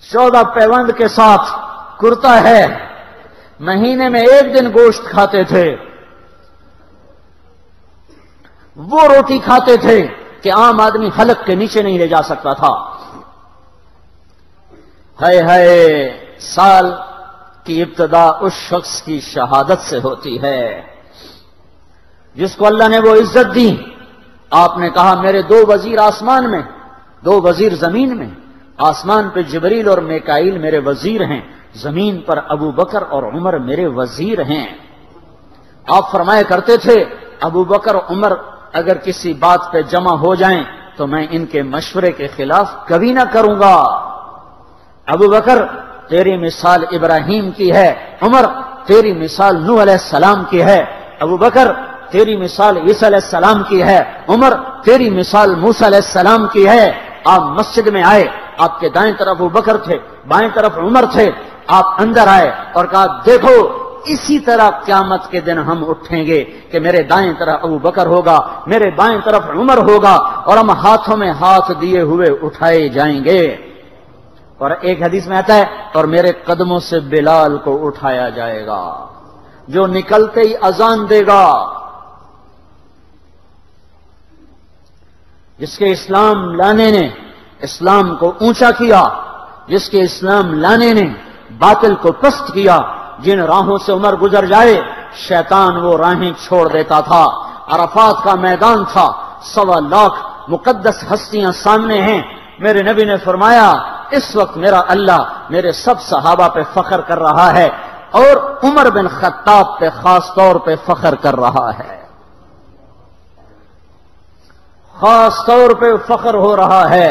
14 پیوند کے ساتھ کرتا ہے، مہینے میں 1 دن گوشت کھاتے تھے، وہ روٹی کھاتے تھے کہ عام آدمی حلق کے نیچے نہیں لے جا سکتا تھا۔ ہے سال کی ابتدا اس شخص کی شہادت سے ہوتی ہے جس کو اللہ نے وہ عزت دی۔ آپ نے کہا میرے 2 وزیر آسمان میں، 2 وزیر زمین میں، آسمان پہ جبریل اور میکائیل میرے وزیر ہیں، زمین پر ابو بکر اور عمر میرے وزیر ہیں۔ آپ فرمایا کرتے تھے ابو بکر عمر اگر کسی بات پہ جمع ہو جائیں تو میں ان کے مشورے کے خلاف کبھی نہ کروں گا۔ ابو بکر تیری مثال ابراہیم کی ہے، عمر تیری مثال نوح علیہ السلام کی ہے، ابو بکر تیری مثال عیسیٰ علیہ السلام کی ہے، عمر تیری مثال موسیٰ علیہ السلام کی ہے۔ آپ مسجد میں آئے، آپ کے دائیں طرف ابو بکر تھے، بائیں طرف عمر تھے، آپ اندر آئے اور کہا دیکھو اسی طرح قیامت کے دن ہم اٹھیں گے کہ میرے دائیں طرف ابو بکر ہوگا، میرے بائیں طرف عمر ہوگا اور ہم ہاتھوں میں ہاتھ دیے ہوئے اٹھائے جائیں گے۔ اور ایک حدیث میں آتا ہے اور میرے قدموں سے بلال کو اٹھایا جائے گا جو نکلتے ہی اذان دے گا۔ جس کے اسلام لانے نے اسلام کو اونچا کیا، جس کے اسلام لانے نے باطل کو پست کیا، جن راہوں سے عمر گزر جائے شیطان وہ راہیں چھوڑ دیتا تھا۔ عرفات کا میدان تھا، 1.25 لاکھ مقدس ہستیاں سامنے ہیں، میرے نبی نے فرمایا اس وقت میرا اللہ میرے سب صحابہ پہ فخر کر رہا ہے اور عمر بن خطاب پہ خاص طور پہ فخر کر رہا ہے، خاص طور پہ فخر ہو رہا ہے۔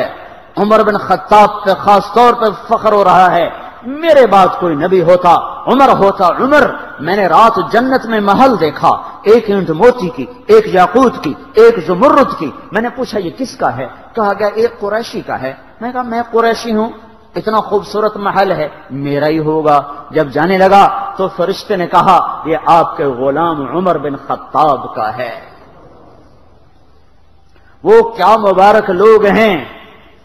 عمر بن خطاب پہ خاص طور پہ فخر ہو رہا ہے، میرے بعد کوئی نبی ہوتا عمر ہوتا۔ عمر، میں نے رات جنت میں محل دیکھا، ایک اینٹ موتی کی، ایک یاقوت کی، ایک زمرد کی۔ میں نے پوچھا یہ کس کا ہے؟ کہا گیا ایک قریشی کا ہے۔ میں کہا میں قریشی ہوں، اتنا خوبصورت محل ہے، میرا ہی ہوگا۔ جب جانے لگا تو فرشتے نے کہا یہ آپ کے غلام عمر بن خطاب کا ہے۔ وہ کیا مبارک لوگ ہیں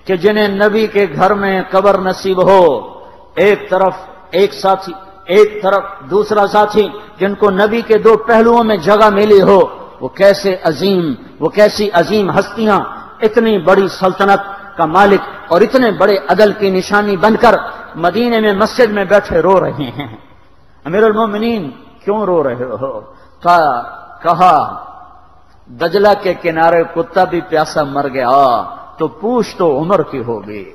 کہ جنہیں نبی کے گھر میں قبر نصیب ہو، ایک طرف ایک ساتھی، ایک طرف دوسرا ساتھی، جن کو نبی کے دو پہلوؤں میں جگہ ملی ہو۔ وہ کیسی عظیم ہستیاں اتنی بڑی سلطنت کا مالک اور اتنے بڑے عدل کی نشانی بن کر مدینے میں مسجد میں بیٹھے رو رہے ہیں۔ امیر المومنین کیوں رو رہے ہو؟ کہا دجلہ کے کنارے کتا بھی پیاسا مر گیا تو پوچھ تو عمر کی ہوگی،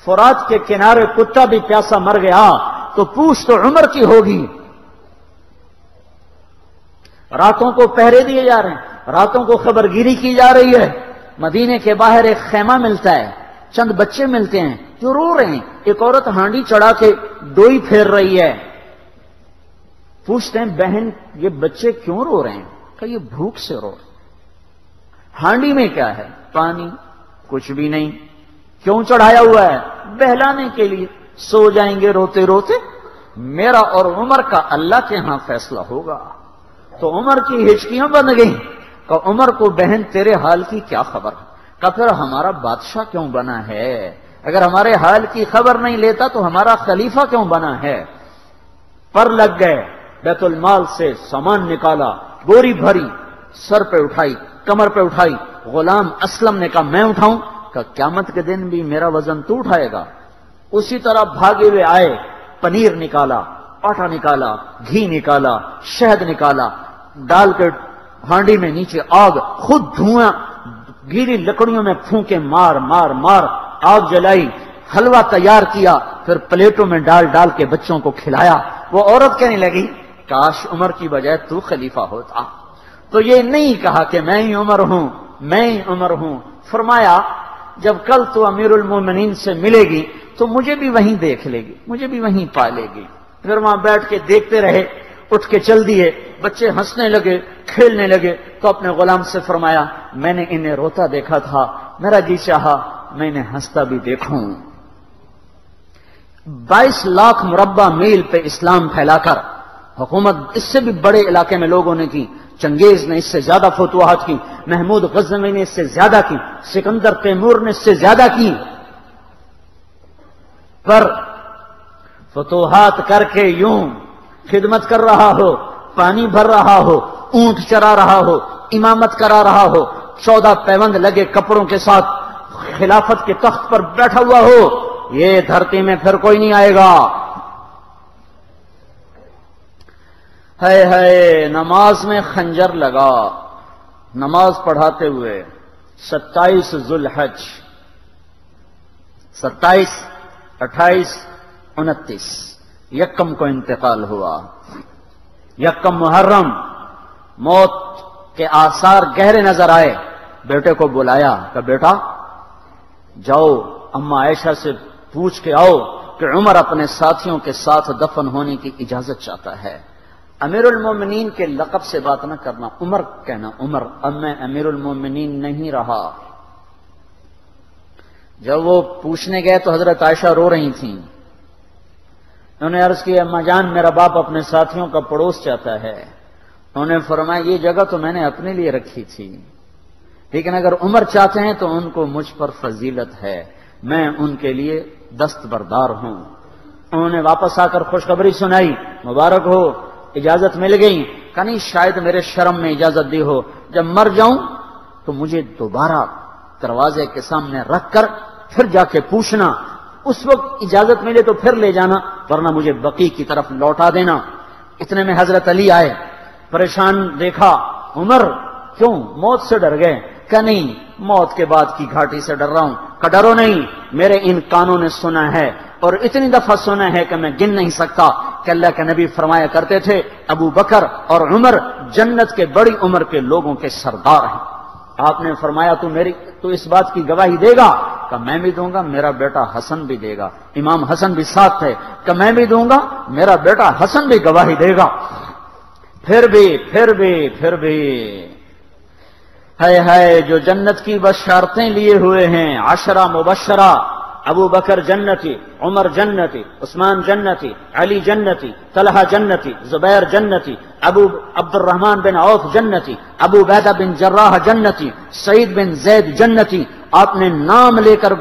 فرات کے کنارے کتا بھی پیاسا مر گیا تو پوچھ تو عمر کی ہوگی۔ راتوں کو پہرے دیے جا رہے ہیں، راتوں کو خبرگیری کی جا رہی ہے۔ مدینے کے باہر ایک خیمہ ملتا ہے، چند بچے ملتے ہیں جو رو رہے ہیں۔ ایک عورت ہانڈی چڑھا کے ڈوئی پھیر رہی ہے۔ پوچھتے ہیں بہن یہ بچے کیوں رو رہے ہیں؟ کہ یہ بھوک سے رو رہے ہیں۔ ہانڈی میں کیا ہے؟ پانی، کچھ بھی نہیں۔ کیوں چڑھایا ہوا ہے؟ بہلانے کے لیے، سو جائیں گے روتے روتے۔ میرا اور عمر کا اللہ کے ہاں فیصلہ ہوگا۔ تو عمر کی ہچکیاں بن گئیں کہ عمر کو بہن تیرے حال کی کیا خبر؟ کہ پھر ہمارا بادشاہ کیوں بنا ہے؟ اگر ہمارے حال کی خبر نہیں لیتا تو ہمارا خلیفہ کیوں بنا ہے؟ پر لگ گئے، بیت المال سے سامان نکالا، بوری بھری، سر پہ اٹھائی، کمر پہ اٹھائی۔ غلام اسلم نے کہا میں اٹھاؤں؟ کہ قیامت کے دن بھی میرا وزن تو اٹھائے گا۔ اسی طرح بھاگے ہوئے آئے، پنیر نکالا، آٹا نکالا، گھی نکالا، شہد نکالا، ڈال کے ہانڈی میں نیچے آگ، خود دھواں گیلی لکڑیوں میں پھونکے مار مار مار آگ جلائی، حلوہ تیار کیا، پھر پلیٹوں میں ڈال ڈال کے بچوں کو کھلایا۔ وہ عورت کہنے لگی کاش عمر کی بجائے تو خلیفہ ہوتا۔ تو یہ نہیں کہا کہ میں ہی عمر ہوں، میں ہی عمر ہوں۔ فرمایا جب کل تو امیر المومنین سے ملے گی تو مجھے بھی وہیں دیکھ لے گی، مجھے بھی وہیں پا لے گی۔ پھر وہاں بیٹھ کے دیکھتے رہے، اٹھ کے چل دیے۔ بچے ہنسنے لگے، کھیلنے لگے، تو اپنے غلام سے فرمایا میں نے انہیں روتا دیکھا تھا، میرا جی چاہا میں انہیں ہنستا بھی دیکھوں۔ 22 لاکھ مربع میل پہ اسلام پھیلا کر حکومت اس سے بھی بڑے علاقے میں لوگوں نے کی۔ چنگیز نے اس سے زیادہ فتوحات کی، محمود غزنوی نے اس سے زیادہ کی، سکندر تیمور نے اس سے زیادہ کی۔ پر فتوحات کر کے یوں خدمت کر رہا ہو، پانی بھر رہا ہو، اونٹ چرا رہا ہو، امامت کرا رہا ہو، 14 پیوند لگے کپڑوں کے ساتھ خلافت کے تخت پر بیٹھا ہوا ہو، یہ دھرتی میں پھر کوئی نہیں آئے گا۔ ہے نماز میں خنجر لگا، نماز پڑھاتے ہوئے 27 ذوالحج، 27، 28، 29 یکم کو انتقال ہوا۔ یکم محرم موت کے آثار گہرے نظر آئے۔ بیٹے کو بلایا کہ بیٹا جاؤ اما عائشہ سے پوچھ کے آؤ کہ عمر اپنے ساتھیوں کے ساتھ دفن ہونے کی اجازت چاہتا ہے۔ امیر المومنین کے لقب سے بات نہ کرنا، عمر کہنا، عمر، اب میں امیر المومنین نہیں رہا۔ جب وہ پوچھنے گئے تو حضرت عائشہ رو رہی تھیں۔ انہوں نے عرض کیا اما جان میرا باپ اپنے ساتھیوں کا پڑوس چاہتا ہے۔ انہوں نے فرمایا یہ جگہ تو میں نے اپنے لیے رکھی تھی، لیکن اگر عمر چاہتے ہیں تو ان کو مجھ پر فضیلت ہے، میں ان کے لیے دستبردار ہوں۔ انہوں نے واپس آ کر خوشخبری سنائی، مبارک ہو اجازت مل گئی۔ کہ نہیں شاید میرے شرم میں اجازت دی ہو، جب مر جاؤں تو مجھے دوبارہ دروازے کے سامنے رکھ کر پھر جا کے پوچھنا، اس وقت اجازت ملے تو پھر لے جانا، ورنہ مجھے بقیع کی طرف لوٹا دینا۔ اتنے میں حضرت علی آئے، پریشان دیکھا، عمر کیوں موت سے ڈر گئے؟ کہ نہیں موت کے بعد کی گھاٹی سے ڈر رہا ہوں۔ کہ ڈرو نہیں، میرے ان کانوں نے سنا ہے اور اتنی دفعہ سنا ہے کہ میں گن نہیں سکتا کہ اللہ کے نبی فرمایا کرتے تھے ابو بکر اور عمر جنت کے بڑی عمر کے لوگوں کے سردار ہیں۔ آپ نے فرمایا تو تو اس بات کی گواہی دے گا کہ میں بھی دوں گا، میرا بیٹا حسن بھی دے گا۔ امام حسن بھی ساتھ تھے کہ میں بھی دوں گا، میرا بیٹا حسن بھی گواہی دے گا۔ پھر بھی ہے جو جنت کی بشارتیں لیے ہوئے ہیں، 10 مبشرہ، ابو بکر جنتی، عمر جنتی، عثمان جنتی، علی جنتی، طلحہ جنتی، زبیر جنتی، ابو عبد الرحمن بن عوف جنتی، ابو عبیدہ بن جراح جنتی، سعید بن زید جنتی۔ آپ نے نام لے کر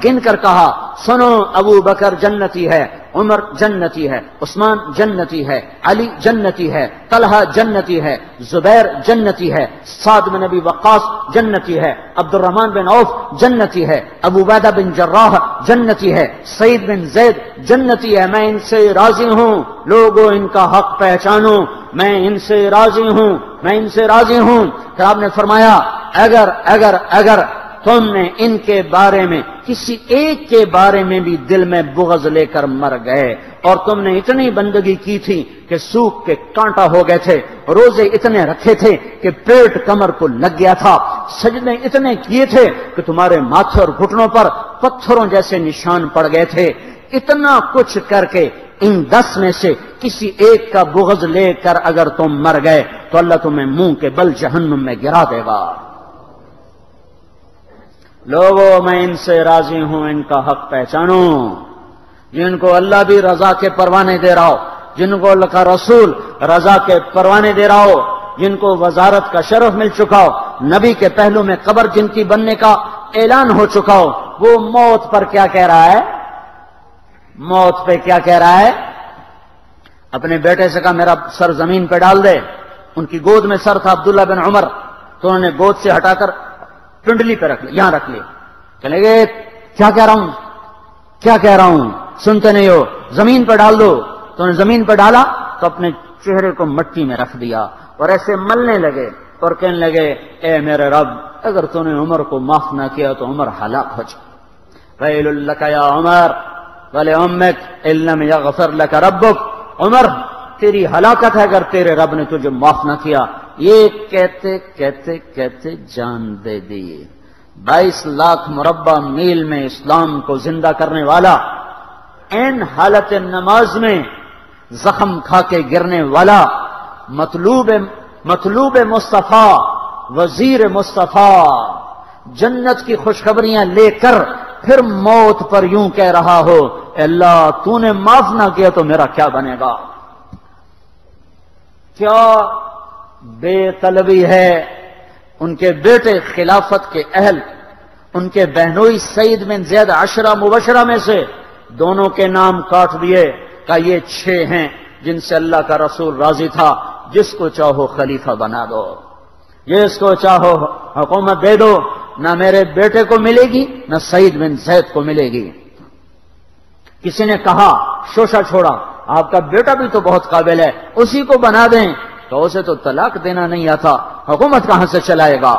گن کر کہا، سنو ابو بکر جنتی ہے، عمر جنتی ہے، عثمان جنتی ہے، علی جنتی ہے، طلحہ جنتی ہے، زبیر جنتی ہے، سعد بن ابی وقاص جنتی ہے، عبد الرحمن بن عوف جنتی ہے، ابو عبیدہ بن جراح جنتی ہے، سعید بن زید جنتی ہے۔ میں ان سے راضی ہوں، لوگوں ان کا حق پہچانو، میں ان سے راضی ہوں۔ پھر آپ نے فرمایا اگر تم نے ان کے بارے میں کسی ایک کے بارے میں بھی دل میں بغض لے کر مر گئے، اور تم نے اتنی بندگی کی تھی کہ سوکھ کے کانٹا ہو گئے تھے، روزے اتنے رکھے تھے کہ پیٹ کمر کو لگ گیا تھا، سجدے اتنے کیے تھے کہ تمہارے ماتھے اور گھٹنوں پر پتھروں جیسے نشان پڑ گئے تھے، اتنا کچھ کر کے ان 10 میں سے کسی ایک کا بغض لے کر اگر تم مر گئے تو اللہ تمہیں منہ کے بل جہنم میں گرا دے گا۔ لوگوں میں ان سے راضی ہوں، ان کا حق پہچانو۔ جن کو اللہ بھی رضا کے پروانے دے رہا ہو، جن کو اللہ کا رسول رضا کے پروانے دے رہا ہو، جن کو وزارت کا شرف مل چکا ہو، نبی کے پہلو میں قبر جن کی بننے کا اعلان ہو چکا ہو، وہ موت پر کیا کہہ رہا ہے؟ موت پہ کیا کہہ رہا ہے؟ اپنے بیٹے سے کہا میرا سر زمین پہ ڈال دے۔ ان کی گود میں سر تھا عبداللہ بن عمر، تو انہوں نے گود سے ہٹا کر پنڈلی پہ رکھ لیا، یہاں رکھ لیا۔ چلے گئے، کیا کہہ رہا ہوں سنتے نہیں ہو، زمین پہ ڈال دو۔ تو انہوں نے زمین پہ ڈالا تو اپنے چہرے کو مٹی میں رکھ دیا اور ایسے ملنے لگے اور کہنے لگے، اے میرے رب، اگر تو نے عمر کو معاف نہ کیا تو عمر ہلاک ہو جائے۔ ویل لک یا عمر ولامک ان لم یغفر لک ربک، عمر تیری ہلاکت ہے اگر تیرے رب نے تجھے معاف نہ کیا۔ یہ کہتے جان دے دی۔ 22 لاکھ مربع میل میں اسلام کو زندہ کرنے والا، این حالت نماز میں زخم کھا کے گرنے والا، مطلوب مصطفیٰ، وزیر مصطفیٰ، جنت کی خوشخبریاں لے کر پھر موت پر یوں کہہ رہا ہو، اے اللہ تو نے معاف نہ کیا تو میرا کیا بنے گا؟ کیا بے طلبی ہے۔ ان کے بیٹے خلافت کے اہل، ان کے بہنوئی سعید بن زید 10 مبشرہ میں سے دونوں کے نام کاٹ دیے کہ یہ 6 ہیں جن سے اللہ کا رسول راضی تھا، جس کو چاہو خلیفہ بنا دو، جس کو چاہو حکومت دے دو، نہ میرے بیٹے کو ملے گی نہ سعید بن زید کو ملے گی۔ کسی نے کہا، شوشہ چھوڑا، آپ کا بیٹا بھی تو بہت قابل ہے، اسی کو بنا دیں۔ تو اسے تو طلاق دینا نہیں آتا، حکومت کہاں سے چلائے گا؟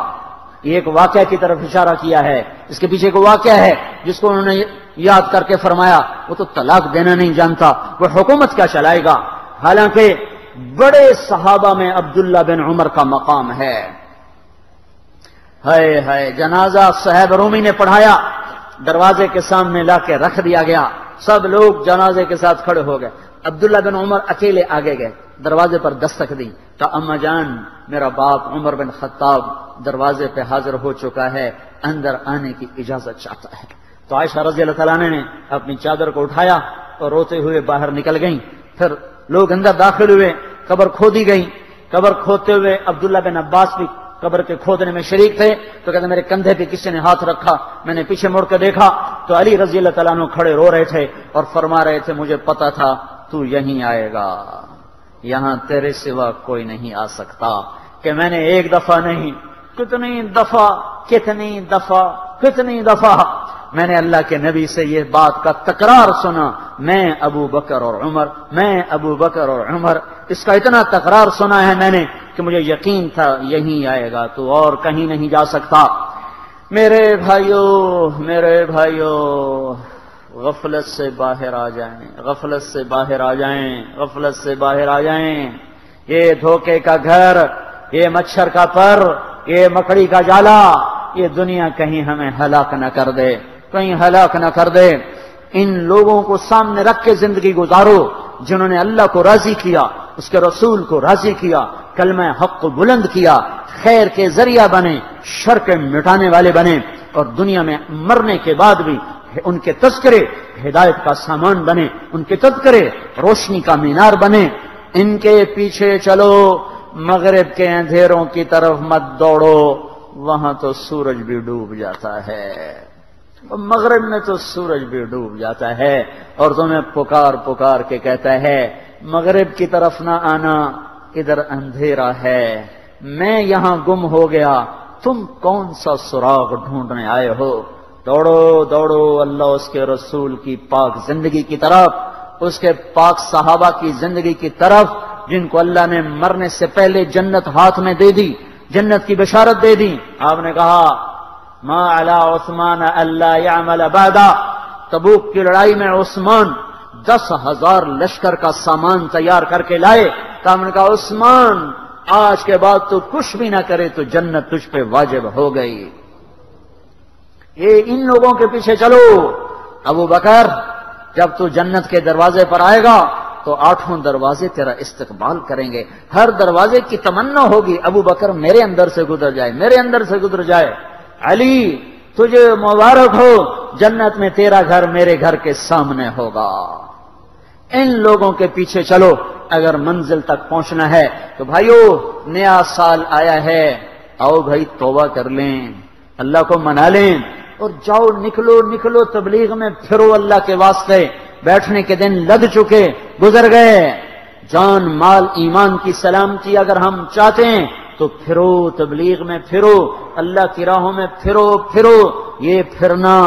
یہ ایک واقعہ کی طرف اشارہ کیا ہے، اس کے پیچھے کو واقعہ ہے جس کو انہوں نے یاد کر کے فرمایا، وہ تو طلاق دینا نہیں جانتا، وہ حکومت کیا چلائے گا؟ حالانکہ بڑے صحابہ میں عبداللہ بن عمر کا مقام ہے۔ ہے جنازہ صہیب رومی نے پڑھایا، دروازے کے سامنے لا کے رکھ دیا گیا، سب لوگ جنازے کے ساتھ کھڑے ہو گئے، عبداللہ بن عمر اکیلے آگے گئے، دروازے پر دستک دی کہ اما جان، میرا باپ عمر بن خطاب دروازے پہ حاضر ہو چکا ہے، اندر آنے کی اجازت چاہتا ہے۔ تو عائشہ رضی اللہ تعالیٰ نے اپنی چادر کو اٹھایا اور روتے ہوئے باہر نکل گئیں۔ پھر لوگ اندر داخل ہوئے، قبر کھودی گئی، قبر کھودتے ہوئے عبداللہ بن عباس بھی قبر کے کھودنے میں شریک تھے۔ تو کہتے میرے کندھے پہ کسی نے ہاتھ رکھا، میں نے پیچھے مڑ کے دیکھا تو علی رضی اللہ تعالیٰ عنہ کھڑے رو رہے تھے اور فرما رہے تھے، مجھے پتا تھا تو یہیں آئے گا، یہاں تیرے سوا کوئی نہیں آ سکتا۔ کہ میں نے ایک دفعہ نہیں، کتنی دفعہ میں نے اللہ کے نبی سے یہ بات کا تکرار سنا، میں ابو بکر اور عمر، اس کا اتنا تکرار سنا ہے میں نے کہ مجھے یقین تھا یہیں آئے گا، تو اور کہیں نہیں جا سکتا۔ میرے بھائیو، غفلت سے باہر آ جائیں، یہ دھوکے کا گھر، یہ مچھر کا پر، یہ مکڑی کا جالا، یہ دنیا کہیں ہمیں ہلاک نہ کر دے، کہیں ہلاک نہ کر دے۔ ان لوگوں کو سامنے رکھ کے زندگی گزارو جنہوں نے اللہ کو راضی کیا، اس کے رسول کو راضی کیا، کلمہ حق کو بلند کیا، خیر کے ذریعہ بنے، شر کے مٹانے والے بنے، اور دنیا میں مرنے کے بعد بھی ان کے تذکرے ہدایت کا سامان بنے، ان کے تذکرے روشنی کا مینار بنے۔ ان کے پیچھے چلو، مغرب کے اندھیروں کی طرف مت دوڑو، وہاں تو سورج بھی ڈوب جاتا ہے، مغرب میں تو سورج بھی ڈوب جاتا ہے، اور تمہیں پکار پکار کے کہتا ہے مغرب کی طرف نہ آنا، ادھر اندھیرا ہے، میں یہاں گم ہو گیا، تم کون سا سراغ ڈھونڈنے آئے ہو؟ دوڑو دوڑو اللہ اس کے رسول کی پاک زندگی کی طرف، اس کے پاک صحابہ کی زندگی کی طرف، جن کو اللہ نے مرنے سے پہلے جنت ہاتھ میں دے دی، جنت کی بشارت دے دی۔ آپ نے کہا ما علی عثمان اللہ یعمل بعدا، تبوک کی لڑائی میں عثمان 10,000 لشکر کا سامان تیار کر کے لائے، تو ہم نے کہا عثمان آج کے بعد تو کچھ بھی نہ کرے تو جنت تجھ پہ واجب ہو گئی۔ یہ ان لوگوں کے پیچھے چلو۔ ابو بکر جب تو جنت کے دروازے پر آئے گا تو 8 دروازے تیرا استقبال کریں گے، ہر دروازے کی تمنا ہوگی ابو بکر میرے اندر سے گزر جائے، میرے اندر سے گزر جائے۔ علی تجھے مبارک ہو، جنت میں تیرا گھر میرے گھر کے سامنے ہوگا۔ ان لوگوں کے پیچھے چلو اگر منزل تک پہنچنا ہے۔ تو بھائیو نیا سال آیا ہے، آؤ بھائی توبہ کر لیں، اللہ کو منا لیں، اور جاؤ نکلو نکلو تبلیغ میں پھرو اللہ کے واسطے۔ بیٹھنے کے دن لگ چکے، گزر گئے، جان مال ایمان کی سلامتی اگر ہم چاہتے ہیں تو پھرو تبلیغ میں، پھرو اللہ کی راہوں میں، پھرو پھرو۔ یہ پھرنا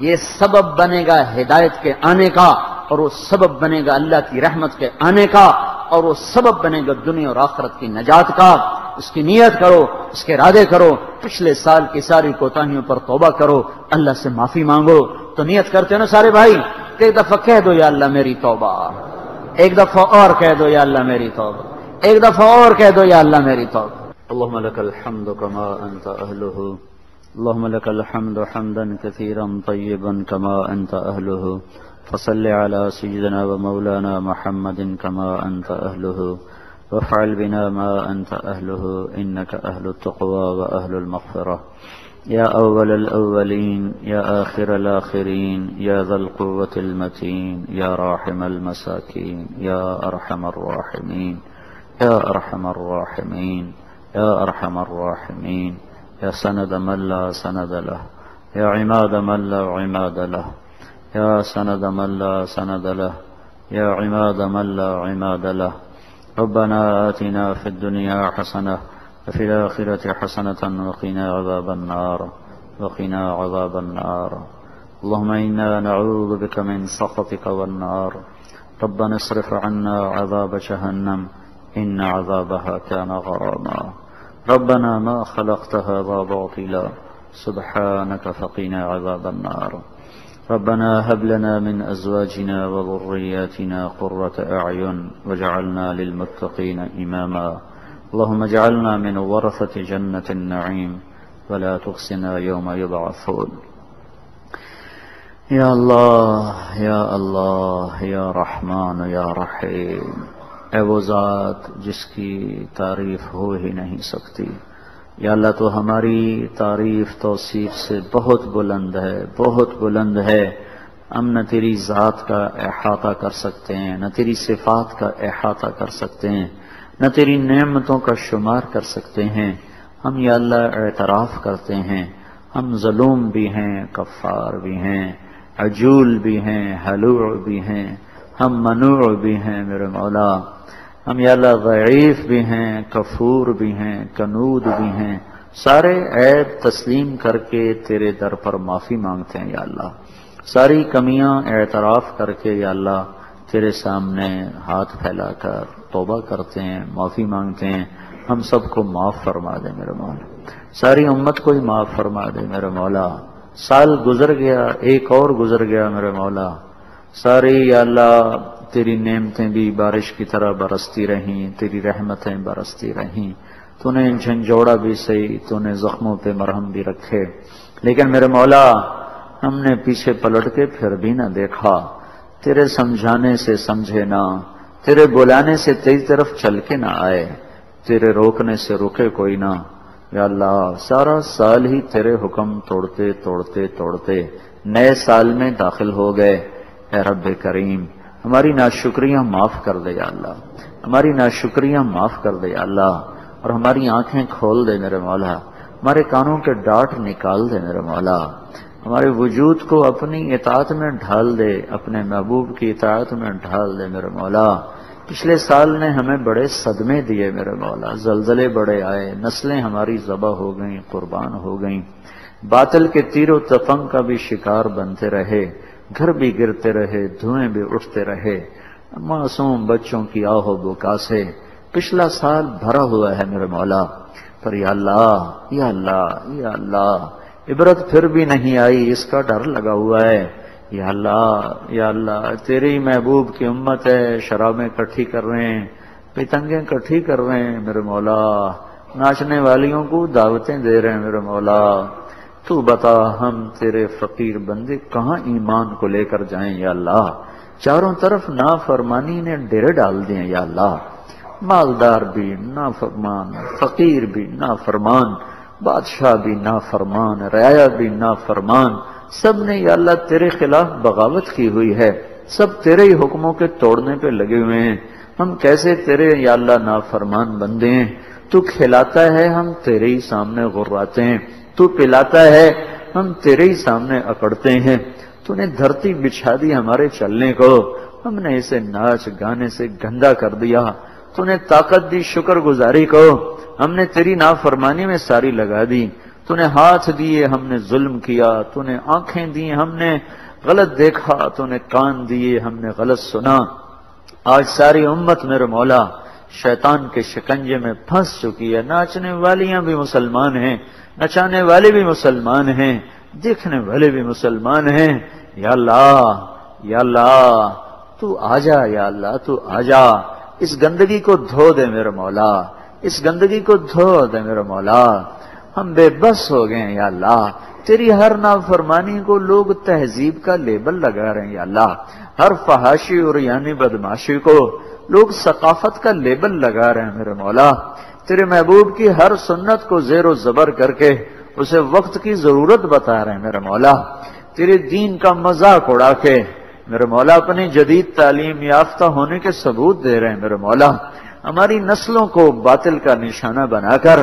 یہ سبب بنے گا ہدایت کے آنے کا، اور وہ سبب بنے گا اللہ کی رحمت کے آنے کا، اور وہ سبب بنے گا دنیا اور آخرت کی نجات کا۔ اس کی نیت کرو، اس کے ارادے کرو، پچھلے سال کی ساری کوتاہیوں پر توبہ کرو، اللہ سے معافی مانگو۔ تو نیت کرتے ہیں نا سارے بھائی؟ ایک دفعہ کہہ دو یا اللہ میری توبہ، ایک دفعہ اور کہہ دو یا اللہ میری توبہ، ایک دفعہ اور کہہ دو یا اللہ میری توبہ۔ اللهم لك الحمد كما أنت أهله، اللهم لك الحمد حمدا كثيرا طيبا كما أنت أهله، فصل على سيدنا ومولانا محمد كما أنت أهله، وافعل بنا ما أنت أهله، إنك أهل التقوى وأهل المغفرة، يا أول الأولين يا آخر الآخرين يا ذا القوة المتين يا راحم المساكين يا أرحم الراحمين يا أرحم الراحمين يا أرحم الراحمين، يا سند من لا سند له، يا عماد من لا عماد له، يا سند من لا سند له، يا عماد من لا عماد له۔ ربنا آتنا في الدنيا حسنة وفي الآخرة حسنة وقنا عذاب النار، وقنا عذاب النار۔ اللهم إنا نعوذ بك من سخطك والنار، ربنا اصرف عنا عذاب جهنم إن عذابها كان غراما، ربنا ما خلقت هذا باطلا سبحانك فقنا عذاب النار، ربنا هب لنا من أزواجنا وذرياتنا قرة أعين واجعلنا للمتقين إماما، اللهم اجعلنا من ورثة جنة النعيم ولا تخزنا يوم يبعثون۔ یا اللہ یا اللہ یا رحمان یا رحیم، اے وہ ذات جس کی تعریف ہو ہی نہیں سکتی، یا اللہ تو ہماری تعریف توصیف سے بہت بلند ہے، بہت بلند ہے۔ ہم نہ تیری ذات کا احاطہ کر سکتے ہیں، نہ تیری صفات کا احاطہ کر سکتے ہیں، نہ تیری نعمتوں کا شمار کر سکتے ہیں۔ ہم یا اللہ اعتراف کرتے ہیں ہم ظلوم بھی ہیں، کفار بھی ہیں، عجول بھی ہیں، حلوع بھی ہیں، ہم منوع بھی ہیں میرے مولا۔ ہم یا اللہ ضعیف بھی ہیں، کفور بھی ہیں، کنود بھی ہیں، سارے عیب تسلیم کر کے تیرے در پر معافی مانگتے ہیں یا اللہ، ساری کمیاں اعتراف کر کے یا اللہ تیرے سامنے ہاتھ پھیلا کر توبہ کرتے ہیں، معافی مانگتے ہیں۔ ہم سب کو معاف فرما دے میرے مولا، ساری امت کو ہی معاف فرما دے میرے مولا۔ سال گزر گیا، ایک اور گزر گیا میرے مولا، ساری یا اللہ تیری نعمتیں بھی بارش کی طرح برستی رہیں، تیری رحمتیں برستی رہیں، تو نے جھنجھوڑا بھی صحیح، تو نے زخموں پہ مرہم بھی رکھے، لیکن میرے مولا ہم نے پیچھے پلٹ کے پھر بھی نہ دیکھا، تیرے سمجھانے سے سمجھے نہ، تیرے بلانے سے تیری طرف چل کے نہ آئے، تیرے روکنے سے رکے کوئی نہ۔ یا اللہ سارا سال ہی تیرے حکم توڑتے توڑتے توڑتے نئے سال میں داخل ہو گئے۔ اے رب کریم ہماری ناشکریاں معاف کر دے یا اللہ، ہماری ناشکریاں معاف کر دے یا اللہ، اور ہماری آنکھیں کھول دے میرے مولا، ہمارے کانوں کے ڈاٹ نکال دے میرے مولا، ہمارے وجود کو اپنی اطاعت میں ڈھال دے، اپنے محبوب کی اطاعت میں ڈھال دے میرے مولا۔ پچھلے سال نے ہمیں بڑے صدمے دیے میرے مولا، زلزلے بڑے آئے، نسلیں ہماری ذبح ہو گئیں، قربان ہو گئیں، باطل کے تیر و تفنگ کا بھی شکار بنتے رہے، گھر بھی گرتے رہے، دھوئیں بھی اٹھتے رہے، معصوم بچوں کی آہ و بکا سے پچھلا سال بھرا ہوا ہے میرے مولا۔ پر یا اللہ یا اللہ یا اللہ عبرت پھر بھی نہیں آئی، اس کا ڈر لگا ہوا ہے۔ یا اللہ تیری محبوب کی امت ہے، شرابیں کٹھی کر رہے ہیں، پتنگیں کٹھی کر رہے ہیں میرے مولا، ناچنے والیوں کو دعوتیں دے رہے ہیں میرے مولا۔ تو بتا ہم تیرے فقیر بندے کہاں ایمان کو لے کر جائیں یا اللہ؟ چاروں طرف نافرمانی نے ڈیرے ڈال دیے یا اللہ، مالدار بھی نافرمان، فقیر بھی نافرمان، بادشاہ بھی نافرمان، رعایا بھی نافرمان، سب نے یا اللہ تیرے خلاف بغاوت کی ہوئی ہے، سب تیرے ہی حکموں کے توڑنے پہ لگے ہوئے ہیں۔ ہم کیسے تیرے یا اللہ نافرمان بندے ہیں؟ تو کھلاتا ہے ہم تیرے ہی سامنے غراتے ہیں، تو پلاتا ہے ہم تیرے ہی سامنے اکڑتے ہیں، تو نے دھرتی بچھا دی ہمارے چلنے کو، ہم نے اسے ناچ گانے سے گندا کر دیا، تو نے طاقت دی شکر گزاری کو، ہم نے تیری نافرمانی میں ساری لگا دی، تو نے ہاتھ دیے ہم نے ظلم کیا، تو نے آنکھیں دی ہم نے غلط دیکھا، تو نے کان دیے ہم نے غلط سنا۔ آج ساری امت میرے مولا شیطان کے شکنجے میں پھنس چکی ہے، ناچنے والیاں بھی مسلمان ہیں، نچانے والے بھی مسلمان ہیں، دیکھنے والے بھی مسلمان ہیں۔ یا اللہ تو آجا، یا اللہ تو آجا، اس گندگی کو دھو دے میرے مولا، اس گندگی کو دھو دے میرے مولا۔ ہم بے بس ہو گئے ہیں یا اللہ، تیری ہر نافرمانی کو لوگ تہذیب کا لیبل لگا رہے ہیں یا اللہ، ہر فحاشی اور یعنی بدماشی کو لوگ ثقافت کا لیبل لگا رہے ہیں میرے مولا، تیرے محبوب کی ہر سنت کو زیر و زبر کر کے اسے وقت کی ضرورت بتا رہے ہیں میرے مولا، تیرے دین کا مذاق اڑا کے میرے مولا اپنی جدید تعلیم یافتہ ہونے کے ثبوت دے رہے ہیں میرے مولا، ہماری نسلوں کو باطل کا نشانہ بنا کر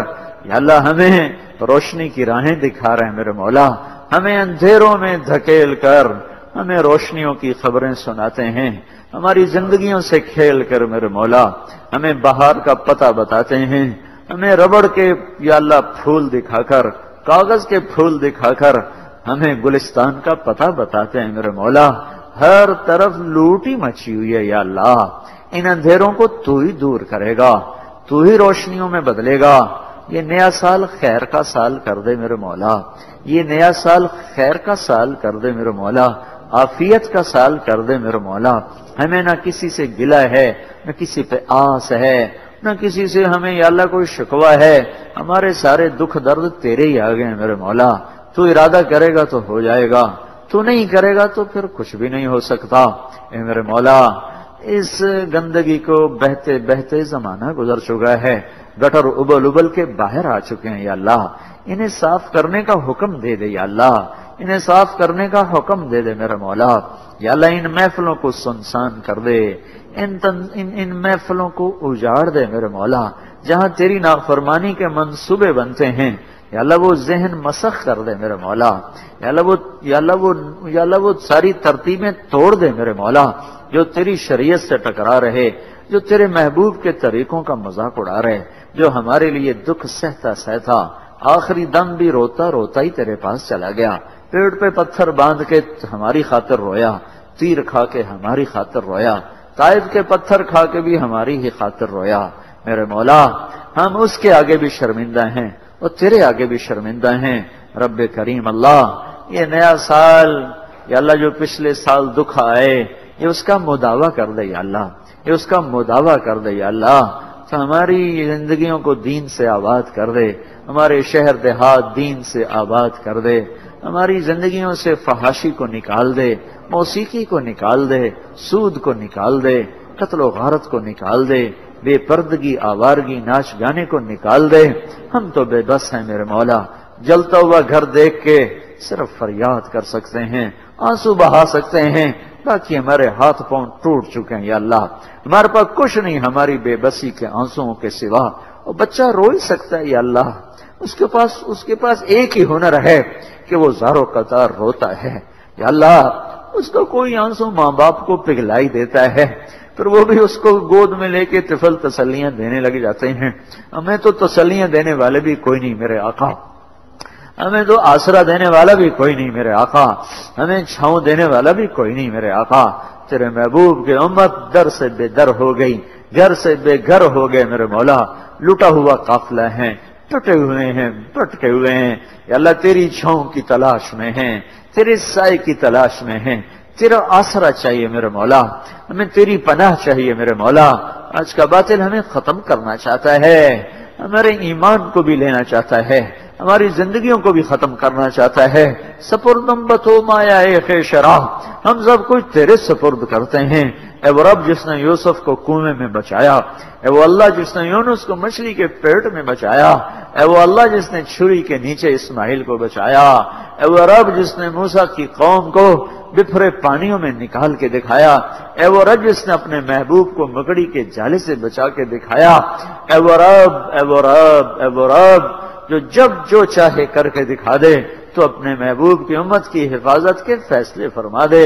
یا اللہ ہمیں روشنی کی راہیں دکھا رہے ہیں میرے مولا، ہمیں اندھیروں میں دھکیل کر ہمیں روشنیوں کی خبریں سناتے ہیں، ہماری زندگیوں سے کھیل کر میرے مولا ہمیں بہار کا پتہ بتاتے ہیں، ہمیں ربڑ کے یا اللہ پھول دکھا کر، کاغذ کے پھول دکھا کر ہمیں گلستان کا پتہ بتاتے ہیں میرے مولا۔ ہر طرف لوٹی مچی ہوئی ہے یا اللہ، ان اندھیروں کو تو ہی دور کرے گا، تو ہی روشنیوں میں بدلے گا۔ یہ نیا سال خیر کا سال کر دے میرے مولا، یہ نیا سال خیر کا سال کر دے میرے مولا، عافیت کا سال کر دے میرے مولا۔ ہمیں نہ کسی سے گلہ ہے، نہ کسی پہ آس ہے، نہ کسی سے ہمیں یا اللہ کوئی شکوہ ہے، ہمارے سارے دکھ درد تیرے ہی آ گئے میرے مولا، تو ارادہ کرے گا تو ہو جائے گا، تو نہیں کرے گا تو پھر کچھ بھی نہیں ہو سکتا۔ اے میرے مولا اس گندگی کو بہتے بہتے زمانہ گزر چکا ہے، گٹر ابل ابل کے باہر آ چکے ہیں یا اللہ، انہیں صاف کرنے کا حکم دے دے یا اللہ، انہیں صاف کرنے کا حکم دے دے میرے مولا۔ یا اللہ ان محفلوں کو سنسان کر دے، ان محفلوں کو اجاڑ دے میرے مولا، جہاں تیری نافرمانی کے منصوبے بنتے ہیں یا اللہ وہ ذہن مسخ کر دے میرے مولا، یا اللہ وہ ساری ترتیبیں توڑ دے میرے مولا جو تیری شریعت سے ٹکرا رہے، جو تیرے محبوب کے طریقوں کا مذاق اڑا رہے، جو ہمارے لیے دکھ سہتا سہتا آخری دم بھی روتا روتا ہی تیرے پاس چلا گیا، پیڑ پہ پتھر باندھ کے ہماری خاطر رویا، تیر کھا کے ہماری خاطر رویا، طائف کے پتھر کھا کے بھی ہماری ہی خاطر رویا۔ میرے مولا ہم اس کے آگے بھی شرمندہ ہیں اور تیرے آگے بھی شرمندہ ہیں۔ رب کریم اللہ یہ نیا سال یا اللہ جو پچھلے سال دکھ آئے یہ اس کا مداوع کر دے یا اللہ، یہ اس کا مداوع کر دے یا اللہ، تو ہماری زندگیوں کو دین سے آباد کر دے، ہمارے شہر دیہات دین سے آباد کر دے، ہماری زندگیوں سے فحاشی کو نکال دے، موسیقی کو نکال دے، سود کو نکال دے، قتل و غارت کو نکال دے، بے پردگی آوارگی ناچ گانے کو نکال دے۔ ہم تو بے بس ہیں میرے مولا، جلتا ہوا گھر دیکھ کے صرف فریاد کر سکتے ہیں، آنسو بہا سکتے ہیں، باقی ہمارے ہاتھ پاؤں ٹوٹ چکے ہیں یا اللہ، ہمارے پاس کچھ نہیں ہماری بے بسی کے آنسوؤں کے سوا۔ اور بچہ رو ہی سکتا ہے یا اللہ، اس کے پاس ایک ہی ہنر ہے کہ وہ زاروں قطار روتا ہے یا اللہ، اس کو کوئی آنسو ماں باپ کو پگھلا ہی دیتا ہے، پھر وہ بھی اس کو گود میں لے کے طفل تسلیاں دینے لگ جاتے ہیں۔ ہمیں تو تسلیاں دینے والے بھی کوئی نہیں میرے آقا، ہمیں تو آسرا دینے والا بھی کوئی نہیں میرے آقا، ہمیں چھاؤں دینے والا بھی کوئی نہیں میرے آقا۔ تیرے محبوب کی امت در سے بے در ہو گئی، گھر سے بے گھر ہو گئے میرے مولا، لٹا ہوا قافلہ ہیں، ٹوٹے ہوئے ہیں، بھٹکے ہوئے ہیں یا اللہ، تیری چھاؤں کی تلاش میں ہیں، تیرے سائے کی تلاش میں ہیں، تیرا آسرا چاہیے میرے مولا، ہمیں تیری پناہ چاہیے میرے مولا۔ آج کا باطل ہمیں ختم کرنا چاہتا ہے، ہمارے ایمان کو بھی لینا چاہتا ہے، ہماری زندگیوں کو بھی ختم کرنا چاہتا ہے۔ سپردم بتو مایا خیشرا، ہم سب کچھ تیرے سپرد کرتے ہیں۔ اے وہ رب جس نے یوسف کو کنویں میں بچایا، اے وہ اللہ جس نے یونس کو مچھلی کے پیٹ میں بچایا، اے وہ اللہ جس نے چھری کے نیچے اسماعیل کو بچایا، اے وہ رب جس نے موسیٰ کی قوم کو بپھرے پانیوں میں نکال کے دکھایا، اے وہ رب جس نے اپنے محبوب کو مکڑی کے جالے سے بچا کے دکھایا، اے وہ رب، اے وہ رب، اے وہ رب جو جب جو چاہے کر کے دکھا دے، تو اپنے محبوب کی امت کی حفاظت کے فیصلے فرما دے۔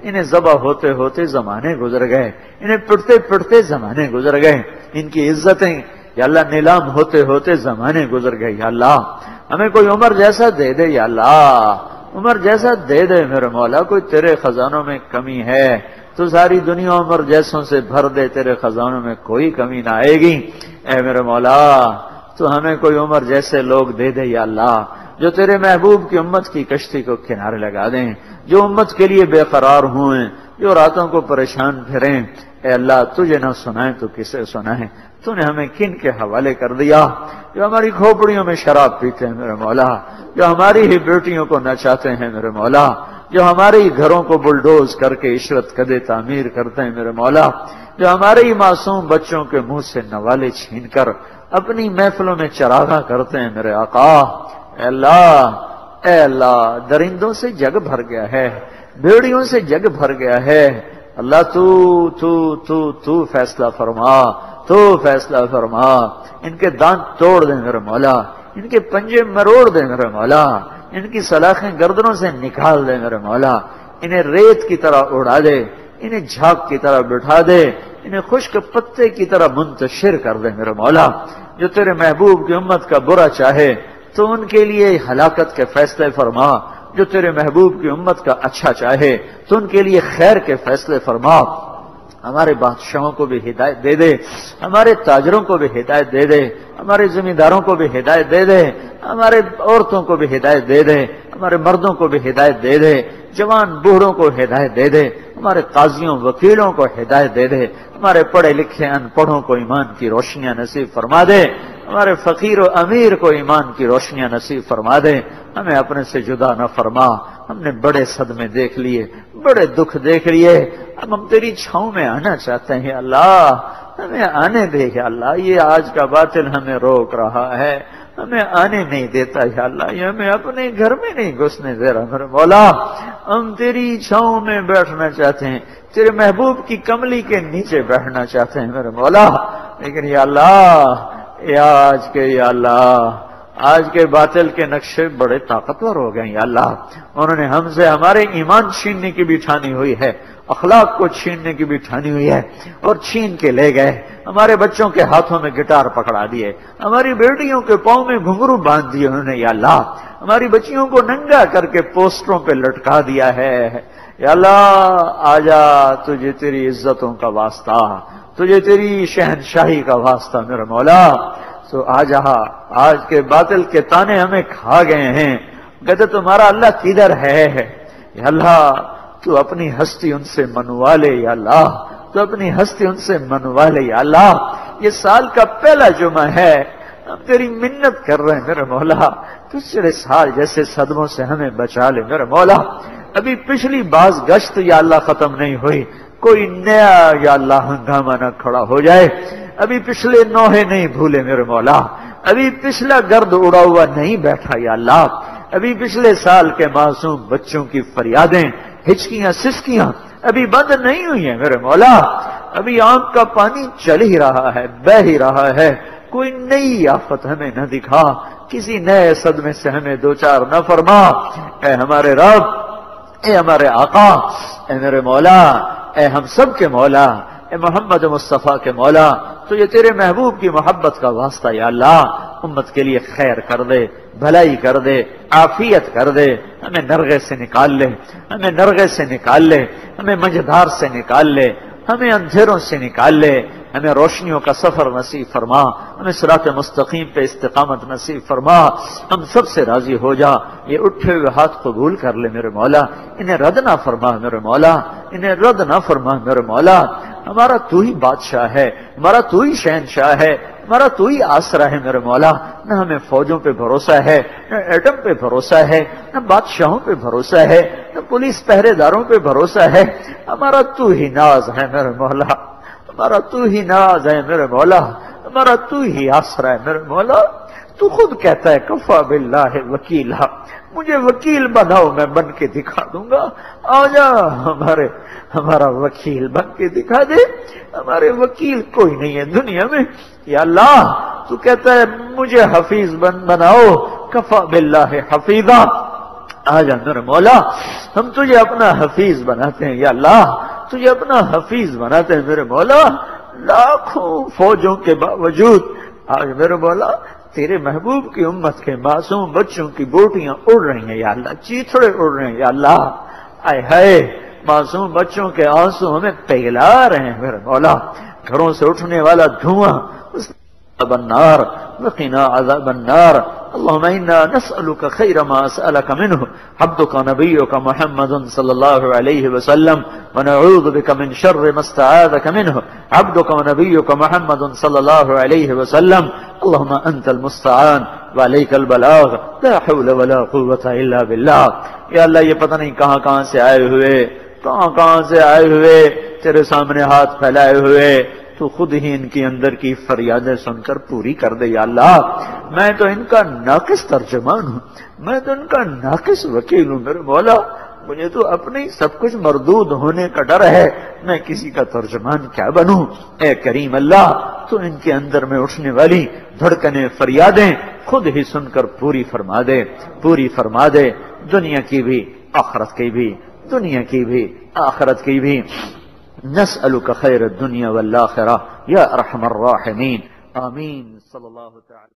انہیں ذبح ہوتے ہوتے زمانے گزر گئے، انہیں پڑتے پڑتے زمانے گزر گئے، ان کی عزتیں یا اللہ نیلام ہوتے ہوتے زمانے گزر گئے یا اللہ، ہمیں کوئی عمر جیسا دے دے یا اللہ، عمر جیسا دے دے میرے مولا، کوئی تیرے خزانوں میں کمی ہے تو ساری دنیا عمر جیسوں سے بھر دے، تیرے خزانوں میں کوئی کمی نہ آئے گی۔ اے میرے مولا، تو ہمیں کوئی عمر جیسے لوگ دے دے یا اللہ، جو تیرے محبوب کی امت کی کشتی کو کنارے لگا دیں، جو امت کے لیے بے قرار ہوئیں، جو راتوں کو پریشان پھریں۔ اے اللہ، تجھے نہ سنائیں تو کسے سنائیں؟ تو نے ہمیں کن کے حوالے کر دیا؟ جو ہماری کھوپڑیوں میں شراب پیتے ہیں میرے مولا، جو ہماری ہی بیٹیوں کو نچاتے ہیں میرے مولا، جو ہمارے ہی گھروں کو بلڈوز کر کے عشرت قدے تعمیر کرتے ہیں میرے مولا، جو ہمارے ہی معصوم بچوں کے منہ سے نوالے چھین کر اپنی محفلوں میں چراغاں کرتے ہیں میرے آقا۔ اے اللہ، اے اللہ، درندوں سے جگ بھر گیا ہے، بھیڑیوں سے جگ بھر گیا ہے، اللہ تو فیصلہ فرما، تو فیصلہ فرما، ان کے دانت توڑ دے میرے مولا، ان کے پنجے مروڑ دے میرے مولا، ان کی سلاخیں گردنوں سے نکال دے میرے مولا، انہیں ریت کی طرح اڑا دے، انہیں جھاگ کی طرح بٹھا دے، انہیں خشک پتے کی طرح منتشر کر دے میرے مولا۔ جو تیرے محبوب کی امت کا برا چاہے تو ان کے لیے ہلاکت کے فیصلے فرما، جو تیرے محبوب کی امت کا اچھا چاہے تو ان کے لیے خیر کے فیصلے فرما۔ ہمارے بادشاہوں کو بھی ہدایت دے دے، ہمارے تاجروں کو بھی ہدایت دے دے، ہمارے زمینداروں کو بھی ہدایت دے دے، ہمارے عورتوں کو بھی ہدایت دے دے، ہمارے مردوں کو بھی ہدایت دے دے، جوان بوڑھوں کو ہدایت دے دے، ہمارے قاضیوں وکیلوں کو ہدایت دے دے، ہمارے پڑھے لکھے ان پڑھوں کو ایمان کی روشنیاں نصیب فرما دے، ہمارے فقیر و امیر کو ایمان کی روشنیاں نصیب فرما دے، ہمیں اپنے سے جدا نہ فرما۔ ہم نے بڑے صدمے دیکھ لیے، بڑے دکھ دیکھ لیے، اب ہم تیری چھاؤں میں آنا چاہتے ہیں اللہ، ہمیں آنے دے یا اللہ۔ یہ آج کا باطل ہمیں روک رہا ہے، ہمیں آنے نہیں دیتا یا اللہ، یہ ہمیں اپنے گھر میں نہیں گھسنے دے رہا میرے مولا۔ ہم تیری چھاؤں میں بیٹھنا چاہتے ہیں، تیرے محبوب کی کملی کے نیچے بیٹھنا چاہتے ہیں میرے مولا، لیکن یا اللہ، یا اللہ، آج کے باطل کے نقشے بڑے طاقتور ہو گئے یا اللہ، انہوں نے ہم سے ہمارے ایمان چھیننے کی بھی ٹھانی ہوئی ہے، اخلاق کو چھیننے کی بھی ٹھانی ہوئی ہے، اور چھین کے لے گئے۔ ہمارے بچوں کے ہاتھوں میں گٹار پکڑا دیے، ہماری بیٹیوں کے پاؤں میں گھنگرو باندھ دیے انہوں نے یا اللہ، ہماری بچیوں کو ننگا کر کے پوسٹروں پہ لٹکا دیا ہے یا اللہ۔ آجا، تجھے تیری عزتوں کا واسطہ، تجھے تیری شہنشاہی کا واسطہ میرے مولا، تو آجا۔ آج کے باطل کے تانے ہمیں کھا گئے ہیں، کہتے تمہارا اللہ کدھر ہے یا اللہ، تو اپنی ہستی ان سے منوا لے یا اللہ، تو اپنی ہستی ان سے منوا لے یا اللہ۔ یہ سال کا پہلا جمعہ ہے، ہم تیری منت کر رہے ہیں میرے مولا، پچھلے سال جیسے صدموں سے ہمیں بچا لے میرے مولا۔ ابھی پچھلی باز گشت یا اللہ ختم نہیں ہوئی، کوئی نیا یا اللہ ہنگامہ نہ کھڑا ہو جائے، ابھی پچھلے نوحے نہیں بھولے میرے مولا، ابھی پچھلا گرد اڑا ہوا نہیں بیٹھا یا اللہ، ابھی پچھلے سال کے معصوم بچوں کی فریادیں، ہچکیاں سسکیاں ابھی بند نہیں ہوئی ہیں میرے مولا، ابھی آنکھ کا پانی چل ہی رہا ہے، بہ ہی رہا ہے، کوئی نئی آفت ہمیں نہ دکھا، کسی نئے صدمے سے ہمیں دوچار نہ فرما۔ اے ہمارے رب، اے ہمارے آقا، اے میرے مولا، اے ہم سب کے مولا، اے محمد مصطفیٰ کے مولا، تو یہ تیرے محبوب کی محبت کا واسطہ یا اللہ امت کے لیے خیر کر دے، بھلائی کر دے، عافیت کر دے، ہمیں نرغے سے نکال لے، ہمیں نرغے سے نکال لے، ہمیں منجدار سے نکال لے، ہمیں اندھیروں سے نکال لے، ہمیں روشنیوں کا سفر نصیب فرما، ہمیں صراط مستقیم پہ استقامت نصیب فرما، ہم سب سے راضی ہو جا، یہ اٹھے ہوئے ہاتھ قبول کر لے میرے مولا، انہیں رد نہ فرما میرے مولا، انہیں رد نہ فرما میرے مولا، ہمارا تو ہی بادشاہ ہے، ہمارا تو ہی شہنشاہ ہے، ہمارا تو ہی آسرا ہے میرے مولا، نہ ہمیں فوجوں پہ بھروسہ ہے، نہ ایٹم پہ بھروسہ ہے، نہ بادشاہوں پہ بھروسہ ہے، نہ پولیس پہرے داروں پہ بھروسہ ہے، ہمارا تو ہی ناز ہے میرے مولا، ہمارا تو ہی ناز ہے میرے مولا، ہمارا تو ہی آسرا ہے میرے مولا۔ تو خود کہتا ہے کفا باللہ وکیلا، مجھے وکیل بناؤ میں بن کے دکھا دوں گا، آ جا ہمارا وکیل بن کے دکھا دے، ہمارے وکیل کوئی نہیں ہے دنیا میں یا اللہ۔ تو کہتا ہے مجھے حفیظ بناؤ، کفا باللہ حفیظا، آ جا میرے مولا، ہم تجھے اپنا حفیظ بناتے ہیں یا اللہ، تجھے اپنا حفیظ بناتے ہیں میرے مولا۔ لاکھوں فوجوں کے باوجود آج میرے مولا تیرے محبوب کی امت کے معصوم بچوں کی بوٹیاں اڑ رہی ہیں یا اللہ، چیتھڑے اڑ رہے ہیں یا اللہ، آئے ہائے معصوم بچوں کے آنسو ہمیں پگھلا رہے ہیں میرے مولا، گھروں سے اٹھنے والا دھواں عذاب النار وقنا عذاب النار۔ اللهم انا نسألك خير ما سألك منه عبدك نبيك محمد صلى الله عليه وسلم، ونعوذ بك من شر ما استعاذك منه عبدك ونبيك محمد صلى الله عليه وسلم۔ اللهم انت المستعان وعليك البلاغ، لا حول ولا قوة الا بالله۔ یا اللہ یہ پتہ نہیں کہاں کہاں سے آئے ہوئے، کہاں سے آئے ہوئے، تیرے سامنے ہاتھ پھیلائے ہوئے، تو خود ہی ان کی اندر کی فریادیں سن کر پوری کر دے یا اللہ۔ میں تو ان کا ناقص ترجمان ہوں، میں تو ان کا ناقص وکیل ہوں میرے مولا، مجھے تو اپنے ہی سب کچھ مردود ہونے کا ڈر ہے، میں کسی کا ترجمان کیا بنوں۔ اے کریم اللہ، تو ان کے اندر میں اٹھنے والی دھڑکنیں فریادیں خود ہی سن کر پوری فرما دے، پوری فرما دے، دنیا کی بھی آخرت کی بھی، دنیا کی بھی آخرت کی بھی۔ نسألك خیر الدنیا والآخرہ یا ارحم الراحمین، آمین۔ صلی اللہ تعالی